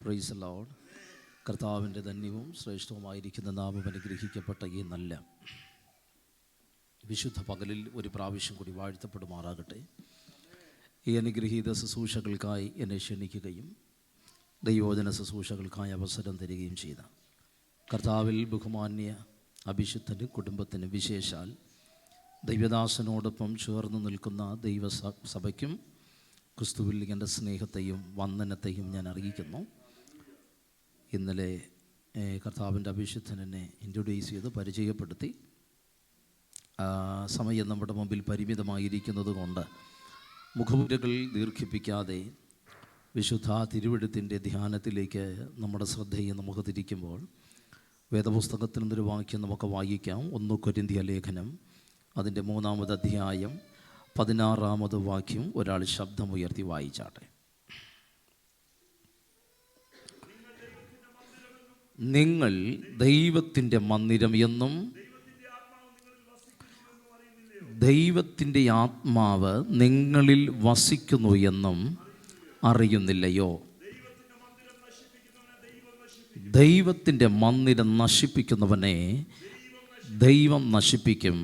Praise the Lord. കർത്താവിൻ്റെ ധന്യവും ശ്രേഷ്ഠവുമായിരിക്കുന്ന നാമം അനുഗ്രഹിക്കപ്പെട്ട ഈ നല്ല വിശുദ്ധ പകലിൽ ഒരു പ്രാവശ്യം കൂടി വാഴ്ത്തപ്പെടുമാറാകട്ടെ. ഈ അനുഗ്രഹീത ശുശ്രൂഷകൾക്കായി എന്നെ ക്ഷണിക്കുകയും ദൈവവചന ശുശ്രൂഷകൾക്കായി അവസരം തരികയും ചെയ്ത കർത്താവിൽ ബഹുമാന്യ അഭിഷിക്തനും കുടുംബത്തിനും വിശേഷാൽ ദൈവദാസനോടൊപ്പം ചേർന്ന് നിൽക്കുന്ന ദൈവസഭയ്ക്കും ക്രിസ്തുവിൽ എൻ്റെ സ്നേഹത്തെയും വന്ദനത്തെയും ഞാൻ അറിയിക്കുന്നു. ഇന്നലെ കർത്താവിൻ്റെ അഭിഷിക്തൻ എന്നെ ഇൻട്രൊഡ്യൂസ് ചെയ്ത് പരിചയപ്പെടുത്തി. സമയം നമ്മുടെ മുമ്പിൽ പരിമിതമായിരിക്കുന്നത് കൊണ്ട് മുഖമുദ്രകൾ ദീർഘിപ്പിക്കാതെ വിശുദ്ധ തിരുവെഴുത്തിൻ്റെ ധ്യാനത്തിലേക്ക് നമ്മുടെ ശ്രദ്ധയെ നമുക്ക് തിരിക്കുമ്പോൾ വേദപുസ്തകത്തിൽ നിന്നൊരു വാക്യം നമുക്ക് വായിക്കാം. 1 കൊരിന്ത്യർ ലേഖനം അതിൻ്റെ 3-ാമത് അധ്യായം 16-ാമത് വാക്യം ഒരാൾ ശബ്ദമുയർത്തി വായിച്ചാട്ടെ. നിങ്ങൾ ദൈവത്തിൻ്റെ മന്ദിരം എന്നും ദൈവത്തിൻ്റെ ആത്മാവ് നിങ്ങളിൽ വസിക്കുന്നു എന്നും അറിയുന്നില്ലയോ? ദൈവത്തിൻ്റെ മന്ദിരം നശിപ്പിക്കുന്നവനെ ദൈവം നശിപ്പിക്കും.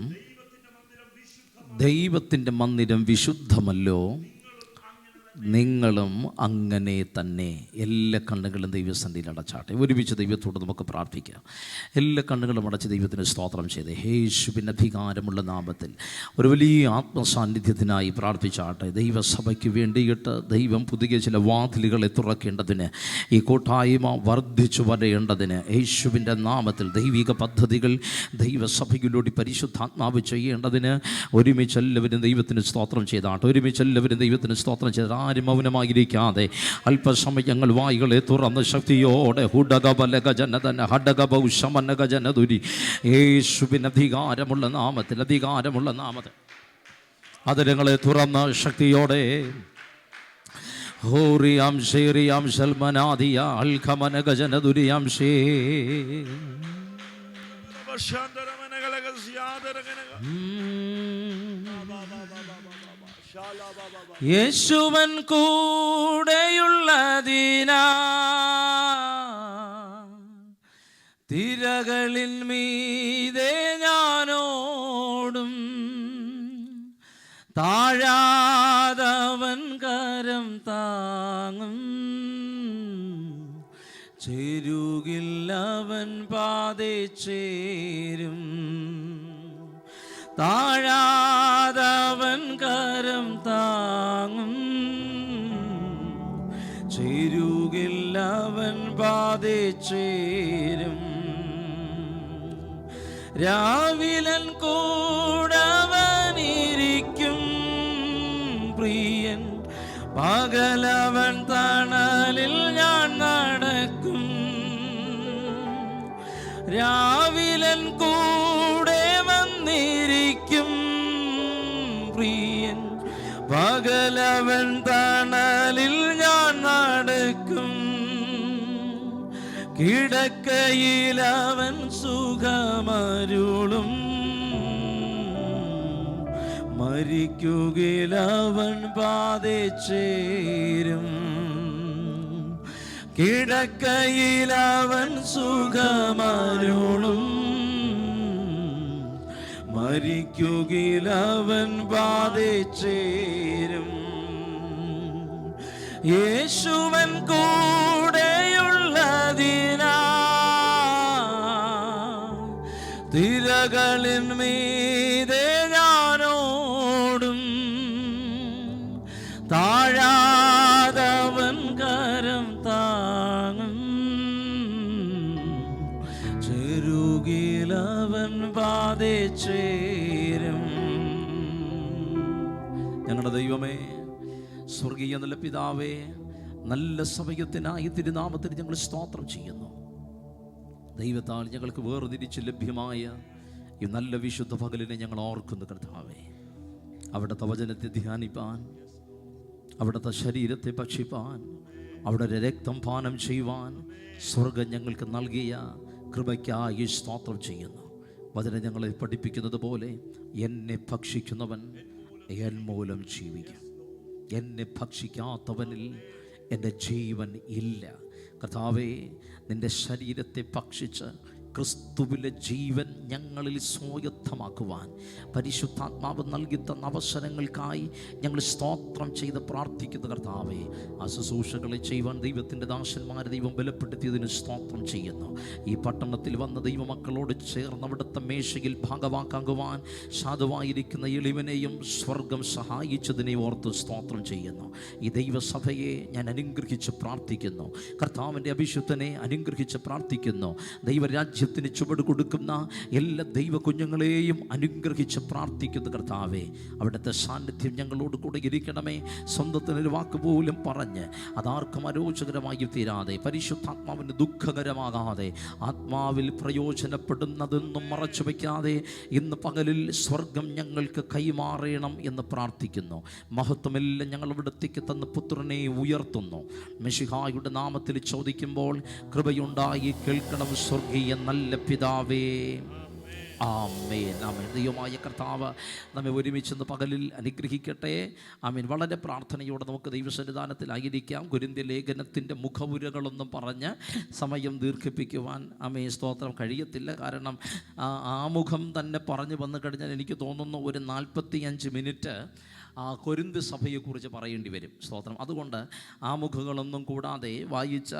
ദൈവത്തിൻ്റെ മന്ദിരം വിശുദ്ധമല്ലോ, നിങ്ങളും അങ്ങനെ തന്നെ. എല്ലാ കണ്ണുകളും ദൈവസന്നിധിയിൽ അടച്ചാട്ടെ. ഒരുമിച്ച് ദൈവത്തോട് നമുക്ക് പ്രാർത്ഥിക്കാം. എല്ലാ കണ്ണുകളും അടച്ച് ദൈവത്തിന് സ്തോത്രം ചെയ്ത് യേശുവിൻ്റെ അധികാരമുള്ള നാമത്തിൽ ഒരു വലിയ ആത്മസാന്നിധ്യത്തിനായി പ്രാർത്ഥിച്ചാട്ടെ. ദൈവസഭയ്ക്ക് വേണ്ടിയിട്ട് ദൈവം പുതിയ ചില വാതിലുകളെ തുറക്കേണ്ടതിന്, ഈ കൂട്ടായ്മ വർദ്ധിച്ചു വരേണ്ടതിന് യേശുവിൻ്റെ നാമത്തിൽ ദൈവിക പദ്ധതികൾ ദൈവസഭയിലൂടെ പരിശുദ്ധാത്മാവ് ചെയ്യേണ്ടതിന് ഒരുമിച്ച് എല്ലാവരും ദൈവത്തിന് സ്തോത്രം ചെയ്താട്ടെ. ഒരുമിച്ച് എല്ലാവരും ദൈവത്തിന് സ്തോത്രം ചെയ്ത ആരും മൗനമായിരിക്കാതെ അല്പസമയങ്ങൾ വായികളെ തുറന്ന് ശക്തിയോടെ യേശുവിന് അധികാരമുള്ള നാമത്തിൽ അതിരങ്ങളെ തുറന്ന് ശക്തിയോടെ ഹോറിയാം ശേറിയാം ശൽമനാദിയ അൽഖമന ഗജനദുരിയാം ശേ യേശുവൻ കൂടെയുള്ളതിനാ തിരകളിൻ മീതെ ഞാനോടും, താഴാതവൻ കരം താങ്ങും, ചേരുകില്ലവൻ പാതേ ചേരും. താഴാതവൻ കരം താങ്ങും, ചേരുകില്ലവൻ പാതേ ചേരും. രാവിലൻ കൂടവനിരിക്കും പ്രിയൻ, പകലവൻ തണലിൽ ഞാൻ നടക്കും. രാവിലൻ കൂടെ വന്നിരിക്കും പ്രിയൻ, പകലവൻ തണലിൽ ഞാൻ നടക്കും. കിടക്കയിലവൻ സുഖമരുളും, മരിക്കുകയിലവൻ പാതേ ചേരും. കിടക്കയിലവൻ സുഖമരുളും, മരിക്കുകയിലവൻ പാതേ ചേരും. യേശുവൻ കൂടെയുള്ളതിനാ തിരകളിൻ മീതെ ഞാനോടും, താഴാതവൻ കരം താങ്ങും, ചെറുകിലവൻ പാതേ ചേരും. ഞങ്ങളുടെ ദൈവമേ, സ്വർഗീയ നല്ല പിതാവേ, നല്ല സമയത്തിനായി തിരുനാമത്തിന് ഞങ്ങൾ സ്തോത്രം ചെയ്യുന്നു. ദൈവത്താൽ ഞങ്ങൾക്ക് വേർതിരിച്ച് ലഭ്യമായ ഈ നല്ല വിശുദ്ധ പകലിനെ ഞങ്ങൾ ഓർക്കുന്നു കർത്താവേ. അവിടുത്തെ വചനത്തെ ധ്യാനിപ്പാൻ, അവിടുത്തെ ശരീരത്തെ ഭക്ഷിപ്പാൻ, അവിടെ രക്തം പാനം ചെയ്യുവാൻ സ്വർഗം ഞങ്ങൾക്ക് നൽകിയ കൃപയ്ക്കായി സ്തോത്രം ചെയ്യുന്നു. വചനം ഞങ്ങളെ പഠിപ്പിക്കുന്നത് പോലെ എന്നെ ഭക്ഷിക്കുന്നവൻ എൻ മൂലം ജീവിക്കും. എന്നെ ഭക്ഷിക്കാത്തവനിൽ എൻ്റെ ജീവൻ ഇല്ല. കർത്താവേ, നിൻ്റെ ശരീരത്തെ ഭക്ഷിച്ച് ക്രിസ്തുവിലെ ജീവൻ ഞങ്ങളിൽ സ്വായത്തമാക്കുവാൻ പരിശുദ്ധാത്മാവ് നൽകി തന്ന അവസരങ്ങൾക്കായി ഞങ്ങൾ സ്തോത്രം ചെയ്ത് പ്രാർത്ഥിക്കുന്നു. കർത്താവേ, ആ ശുശ്രൂഷകളെ ചെയ്യുവാൻ ദൈവത്തിൻ്റെ ദാസന്മാരെ ദൈവം ബലപ്പെടുത്തിയതിന് സ്തോത്രം ചെയ്യുന്നു. ഈ പട്ടണത്തിൽ വന്ന ദൈവമക്കളോട് ചേർന്ന് അവിടുത്തെ മേശയിൽ ഭാഗവാക്കാകുവാൻ സാധുവായിരിക്കുന്ന എളിവനെയും സ്വർഗം സഹായിച്ചതിനെ ഓർത്ത് സ്തോത്രം ചെയ്യുന്നു. ഈ ദൈവസഭയെ ഞാൻ അനുഗ്രഹിച്ച് പ്രാർത്ഥിക്കുന്നു. കർത്താവിൻ്റെ അഭിഷുദ്ധനെ അനുഗ്രഹിച്ച് പ്രാർത്ഥിക്കുന്നു. ദൈവരാജ്യത്തിന് ചുവട് കൊടുക്കുന്ന എല്ലാ ദൈവ കുഞ്ഞുങ്ങളെയും അനുഗ്രഹിച്ച് പ്രാർത്ഥിക്കുന്നു. കർത്താവേ, അവിടുത്തെ സാന്നിധ്യം ഞങ്ങളോട് കൂടെ ഇരിക്കണമേ. സ്വന്തത്തിനൊരു വാക്ക് പോലും പറഞ്ഞ് അതാർക്കും അരോചകരമായി തീരാതെ, പരിശുദ്ധാത്മാവിന് ദുഃഖകരമാകാതെ, ആത്മാവിൽ പ്രയോജനപ്പെടുന്നതൊന്നും മറച്ചു വയ്ക്കാതെ ഇന്ന് പകലിൽ സ്വർഗം ഞങ്ങൾക്ക് കൈമാറണം എന്ന് പ്രാർത്ഥിക്കുന്നു. മഹത്വമെല്ലാം ഞങ്ങൾ ഇവിടത്തേക്ക് തന്ന പുത്രനെ ഉയർത്തുന്നു. മെശിഹായുടെ നാമത്തിൽ ചോദിക്കുമ്പോൾ കൃപയുണ്ടായി കേൾക്കണം സ്വർഗീയ നല്ല പിതാവേ. ആമേൻ, ആമേൻ. ദൈവമായ കർത്താവ് നമ്മെ ഒരുമിച്ചെന്ന് പകലിൽ അനുഗ്രഹിക്കട്ടെ. ആമേൻ. വളരെ പ്രാർത്ഥനയോടെ നമുക്ക് ദൈവസന്നിധാനത്തിലായിരിക്കാം. കൊരിന്ത്യ ലേഖനത്തിൻ്റെ മുഖവുരകളൊന്നും പറഞ്ഞ് സമയം ദീർഘിപ്പിക്കുവാൻ ആമേൻ സ്തോത്രം കഴിയത്തില്ല. കാരണം ആമുഖം തന്നെ പറഞ്ഞു വന്നു കഴിഞ്ഞാൽ എനിക്ക് തോന്നുന്നു ഒരു 45 മിനിറ്റ് കൊരിന്ത് സഭയെക്കുറിച്ച് പറയേണ്ടി വരും. സ്തോത്രം. അതുകൊണ്ട് ആമുഖങ്ങളൊന്നും കൂടാതെ വായിച്ച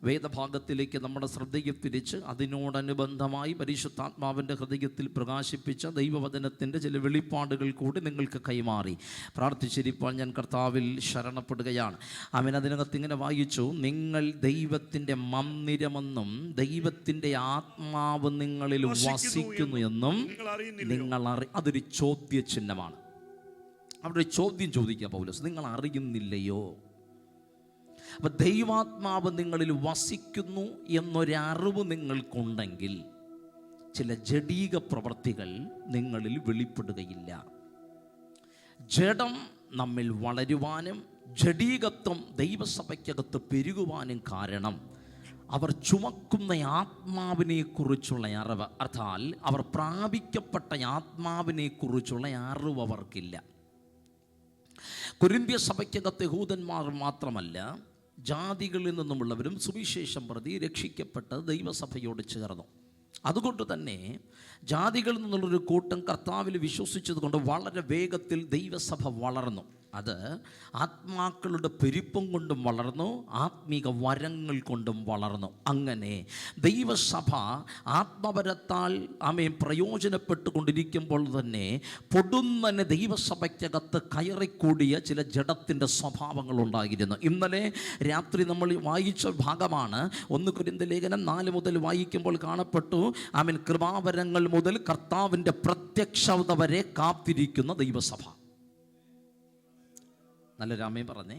വേദഭാഗത്തിലേക്ക് നമ്മുടെ ശ്രദ്ധയെ തിരിച്ച് അതിനോടനുബന്ധമായി പരിശുദ്ധാത്മാവിൻ്റെ ഹൃദയത്തിൽ പ്രകാശിപ്പിച്ച ദൈവവചനത്തിൻ്റെ ചില വെളിപ്പാടുകൾ കൂടി നിങ്ങൾക്ക് കൈമാറി പ്രാർത്ഥിച്ചിരിപ്പോൾ ഞാൻ കർത്താവിൽ ശരണപ്പെടുകയാണ്. അവൻ അതിനകത്ത് ഇങ്ങനെ വായിച്ചു: നിങ്ങൾ ദൈവത്തിൻ്റെ മന്ദിരമെന്നും ദൈവത്തിൻ്റെ ആത്മാവ് നിങ്ങളിൽ വസിക്കുന്നു എന്നും നിങ്ങൾ അതൊരു ചോദ്യചിഹ്നമാണ്. അവിടെ ചോദ്യം ചോദിക്കുക പൗലോസ്, നിങ്ങൾ അറിയുന്നില്ലയോ? അപ്പം ദൈവാത്മാവ് നിങ്ങളിൽ വസിക്കുന്നു എന്നൊരറിവ് നിങ്ങൾക്കുണ്ടെങ്കിൽ ചില ജഡീക പ്രവൃത്തികൾ നിങ്ങളിൽ വെളിപ്പെടുകയില്ല. ജഡം നമ്മിൽ വളരുവാനും ജഡീകത്വം ദൈവസഭയ്ക്കകത്ത് പെരുകുവാനും കാരണം അവർ ചുമക്കുന്ന ആത്മാവിനെക്കുറിച്ചുള്ള അറിവ്, അർത്ഥാൽ അവർ പ്രാപിക്കപ്പെട്ട ആത്മാവിനെക്കുറിച്ചുള്ള അറിവ് അവർക്കില്ല. കൊരിന്ത്യ സഭയ്ക്കകത്ത് യഹൂദന്മാർ മാത്രമല്ല, ജാതികളിൽ നിന്നുമുള്ളവരും സുവിശേഷം പ്രതി രക്ഷിക്കപ്പെട്ട് ദൈവസഭയോട് ചേർന്നു. അതുകൊണ്ട് തന്നെ ജാതികളിൽ നിന്നുള്ളൊരു കൂട്ടം കർത്താവിൽ വിശ്വസിച്ചതുകൊണ്ട് വളരെ വേഗത്തിൽ ദൈവസഭ വളർന്നു. അത് ആത്മാക്കളുടെ പെരുപ്പം കൊണ്ടും വളർന്നു, ആത്മീക വരങ്ങൾ കൊണ്ടും വളർന്നു. അങ്ങനെ ദൈവസഭ ആത്മവരത്താൽ പ്രയോജനപ്പെട്ടുകൊണ്ടിരിക്കുമ്പോൾ തന്നെ പൊടുന്നനെ ദൈവസഭയ്ക്കകത്ത് കയറിക്കൂടിയ ചില ജഡത്തിൻ്റെ സ്വഭാവങ്ങളുണ്ടായിരുന്നു. ഇന്നലെ രാത്രി നമ്മൾ വായിച്ച ഭാഗമാണ് 1 കൊരിന്ത്യർ ലേഖനം 4 മുതൽ വായിക്കുമ്പോൾ കാണപ്പെട്ടു. കൃപാവരങ്ങൾ മുതൽ കർത്താവിൻ്റെ പ്രത്യക്ഷത വരെ കാത്തിരിക്കുന്ന ദൈവസഭ. നല്ല രാമേ പറഞ്ഞേ.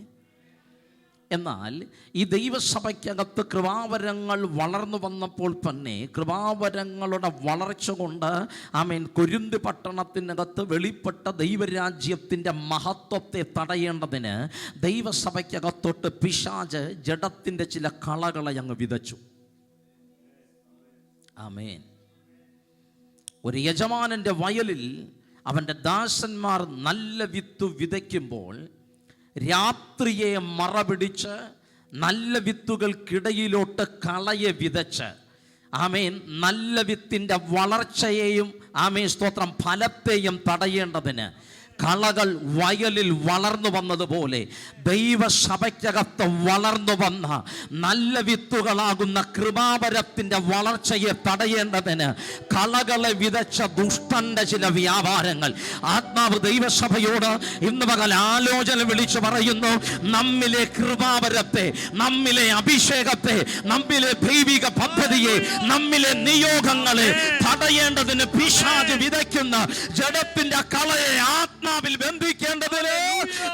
എന്നാൽ ഈ ദൈവസഭയ്ക്കകത്ത് കൃപാവരങ്ങൾ വളർന്നു വന്നപ്പോൾ തന്നെ കൃപാവരങ്ങളുടെ വളർച്ച കൊണ്ട് കൊരിന്ത് പട്ടണത്തിനകത്ത് വെളിപ്പെട്ട ദൈവരാജ്യത്തിൻ്റെ മഹത്വത്തെ തടയേണ്ടതിന് ദൈവസഭയ്ക്കകത്തോട്ട് പിശാച് ജഡത്തിൻ്റെ ചില കളകളെ അങ്ങ് വിതച്ചു. ആമേൻ. ഒരു യജമാനൻ്റെ വയലിൽ അവൻ്റെ ദാസന്മാർ നല്ല വിത്ത് വിതയ്ക്കുമ്പോൾ രാത്രിയെ മറപിടിച്ച് നല്ല വിത്തുകൾക്കിടയിലോട്ട് കളയെ വിതച്ച് നല്ല വിത്തിൻ്റെ വളർച്ചയെയും സ്തോത്രം ഫലത്തെയും തടയേണ്ടതിന് കളകൾ വയലിൽ വളർന്നു വന്നതുപോലെ ദൈവസഭയ്ക്കകത്ത് വളർന്നു വന്ന നല്ല വിത്തുകളാകുന്ന കൃപാവരത്തിൻ്റെ വളർച്ചയെ തടയേണ്ടതിന് കളകളെ വിതച്ച ദുഷ്ടന്റെ ചില വ്യാപാരങ്ങൾ ആത്മാവ് ദൈവസഭയോട് ഇന്ന് പകൽ ആലോചന വിളിച്ചു പറയുന്നു. നമ്മിലെ കൃപാവരത്തെ, നമ്മിലെ അഭിഷേകത്തെ, നമ്മിലെ ദൈവിക പദ്ധതിയെ, നമ്മിലെ നിയോഗങ്ങളെ തടയേണ്ടതിന് പിശാച് വിതയ്ക്കുന്ന ജഡത്തിന്റെ കളയെ ആത്മാവിൽ ബന്ധിക്കേണ്ടതിന്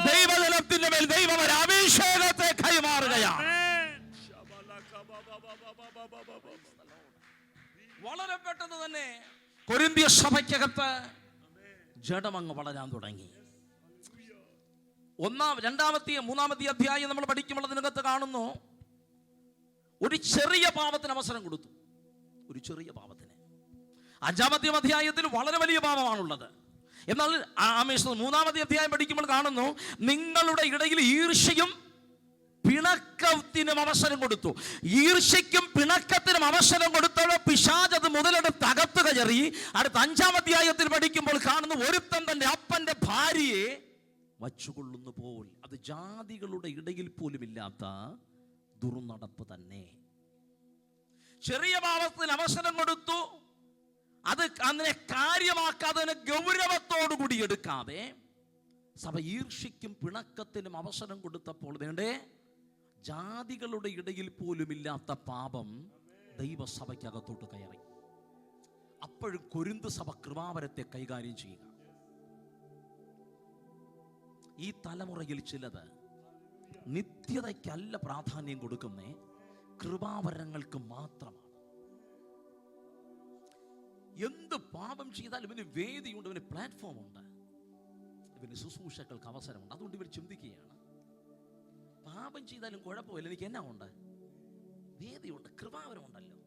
ദൈവജനത്തിന്റെ മേൽ ദൈവം ഒരു അഭിഷേകത്തെ കൈമാറുകയാണ്. വളരെ പെട്ടെന്ന് തന്നെ കൊരിന്ത്യ സഭയ്ക്കകത്ത് ജഡമങ്ങ് വളരാൻ തുടങ്ങി. 1, 2, 3 അധ്യായം നമ്മൾ പഠിക്കുമ്പോൾ അതിനകത്ത് കാണുന്നു, ഒരു ചെറിയ പാപത്തിന് അവസരം കൊടുത്തു. ഒരു ചെറിയ പാപത്തിന്. 5 അധ്യായത്തിൽ വളരെ വലിയ പാപമാണുള്ളത്. എന്നാൽ 3 അധ്യായം പഠിക്കുമ്പോൾ കാണുന്നു, നിങ്ങളുടെ ഇടയിൽ ഈർഷ്യയും പിണക്കത്തിനും അവസരം കൊടുത്തു. ഈർഷ്യയ്ക്കും പിണക്കത്തിനും അവസരം കൊടുത്തപ്പോൾ പിശാച് അത് മുതലെടുത്ത് അകത്ത് കയറി. അടുത്ത 5-ാം അധ്യായത്തിൽ പഠിക്കുമ്പോൾ കാണുന്നു, ഒരുത്തൻ തന്റെ അപ്പന്റെ ഭാര്യയെ വച്ചുകൊള്ളുന്നു പോൽ. അത് ജാതികളുടെ ഇടയിൽ പോലും ഇല്ലാത്ത ദുർനടപ്പ് തന്നെ. ചെറിയ പാപത്തിന് അവസരം കൊടുത്തു, അത് അതിനെ കാര്യമാക്കാതെ, അതിനെ ഗൗരവത്തോടുകൂടി എടുക്കാതെ സഭ ഈർഷ്യയ്ക്കും പിണക്കത്തിനും അവസരം കൊടുത്തപ്പോൾ വേണ്ടേ, ജാതികളുടെ ഇടയിൽ പോലും ഇല്ലാത്ത പാപം ദൈവസഭയ്ക്കകത്തോട്ട് കയറി. അപ്പോഴും കൊരിന്ത് സഭ കൃപാവരത്തെ കൈകാര്യം ചെയ്യുക. ഈ തലമുറയിൽ ചിലത് നിത്യതയ്ക്കല്ല പ്രാധാന്യം കൊടുക്കുന്നേ, കൃപാവരങ്ങൾക്ക് മാത്രമാണ്. എന്ത് പാപം ചെയ്താലും ഇവന് വേദിയുണ്ട്, ഇവന് പ്ലാറ്റ്ഫോം ഉണ്ട്, ഇവന് ശുശ്രൂഷകൾക്ക് അവസരമുണ്ട്. അതുകൊണ്ട് ഇവർ ചിന്തിക്കുകയാണ്, പാപം ചെയ്താലും കുഴപ്പമില്ല, എനിക്ക് എന്നാ ഉണ്ട്, വേദിയുണ്ട്, കൃപാവരമുണ്ടല്ലോ.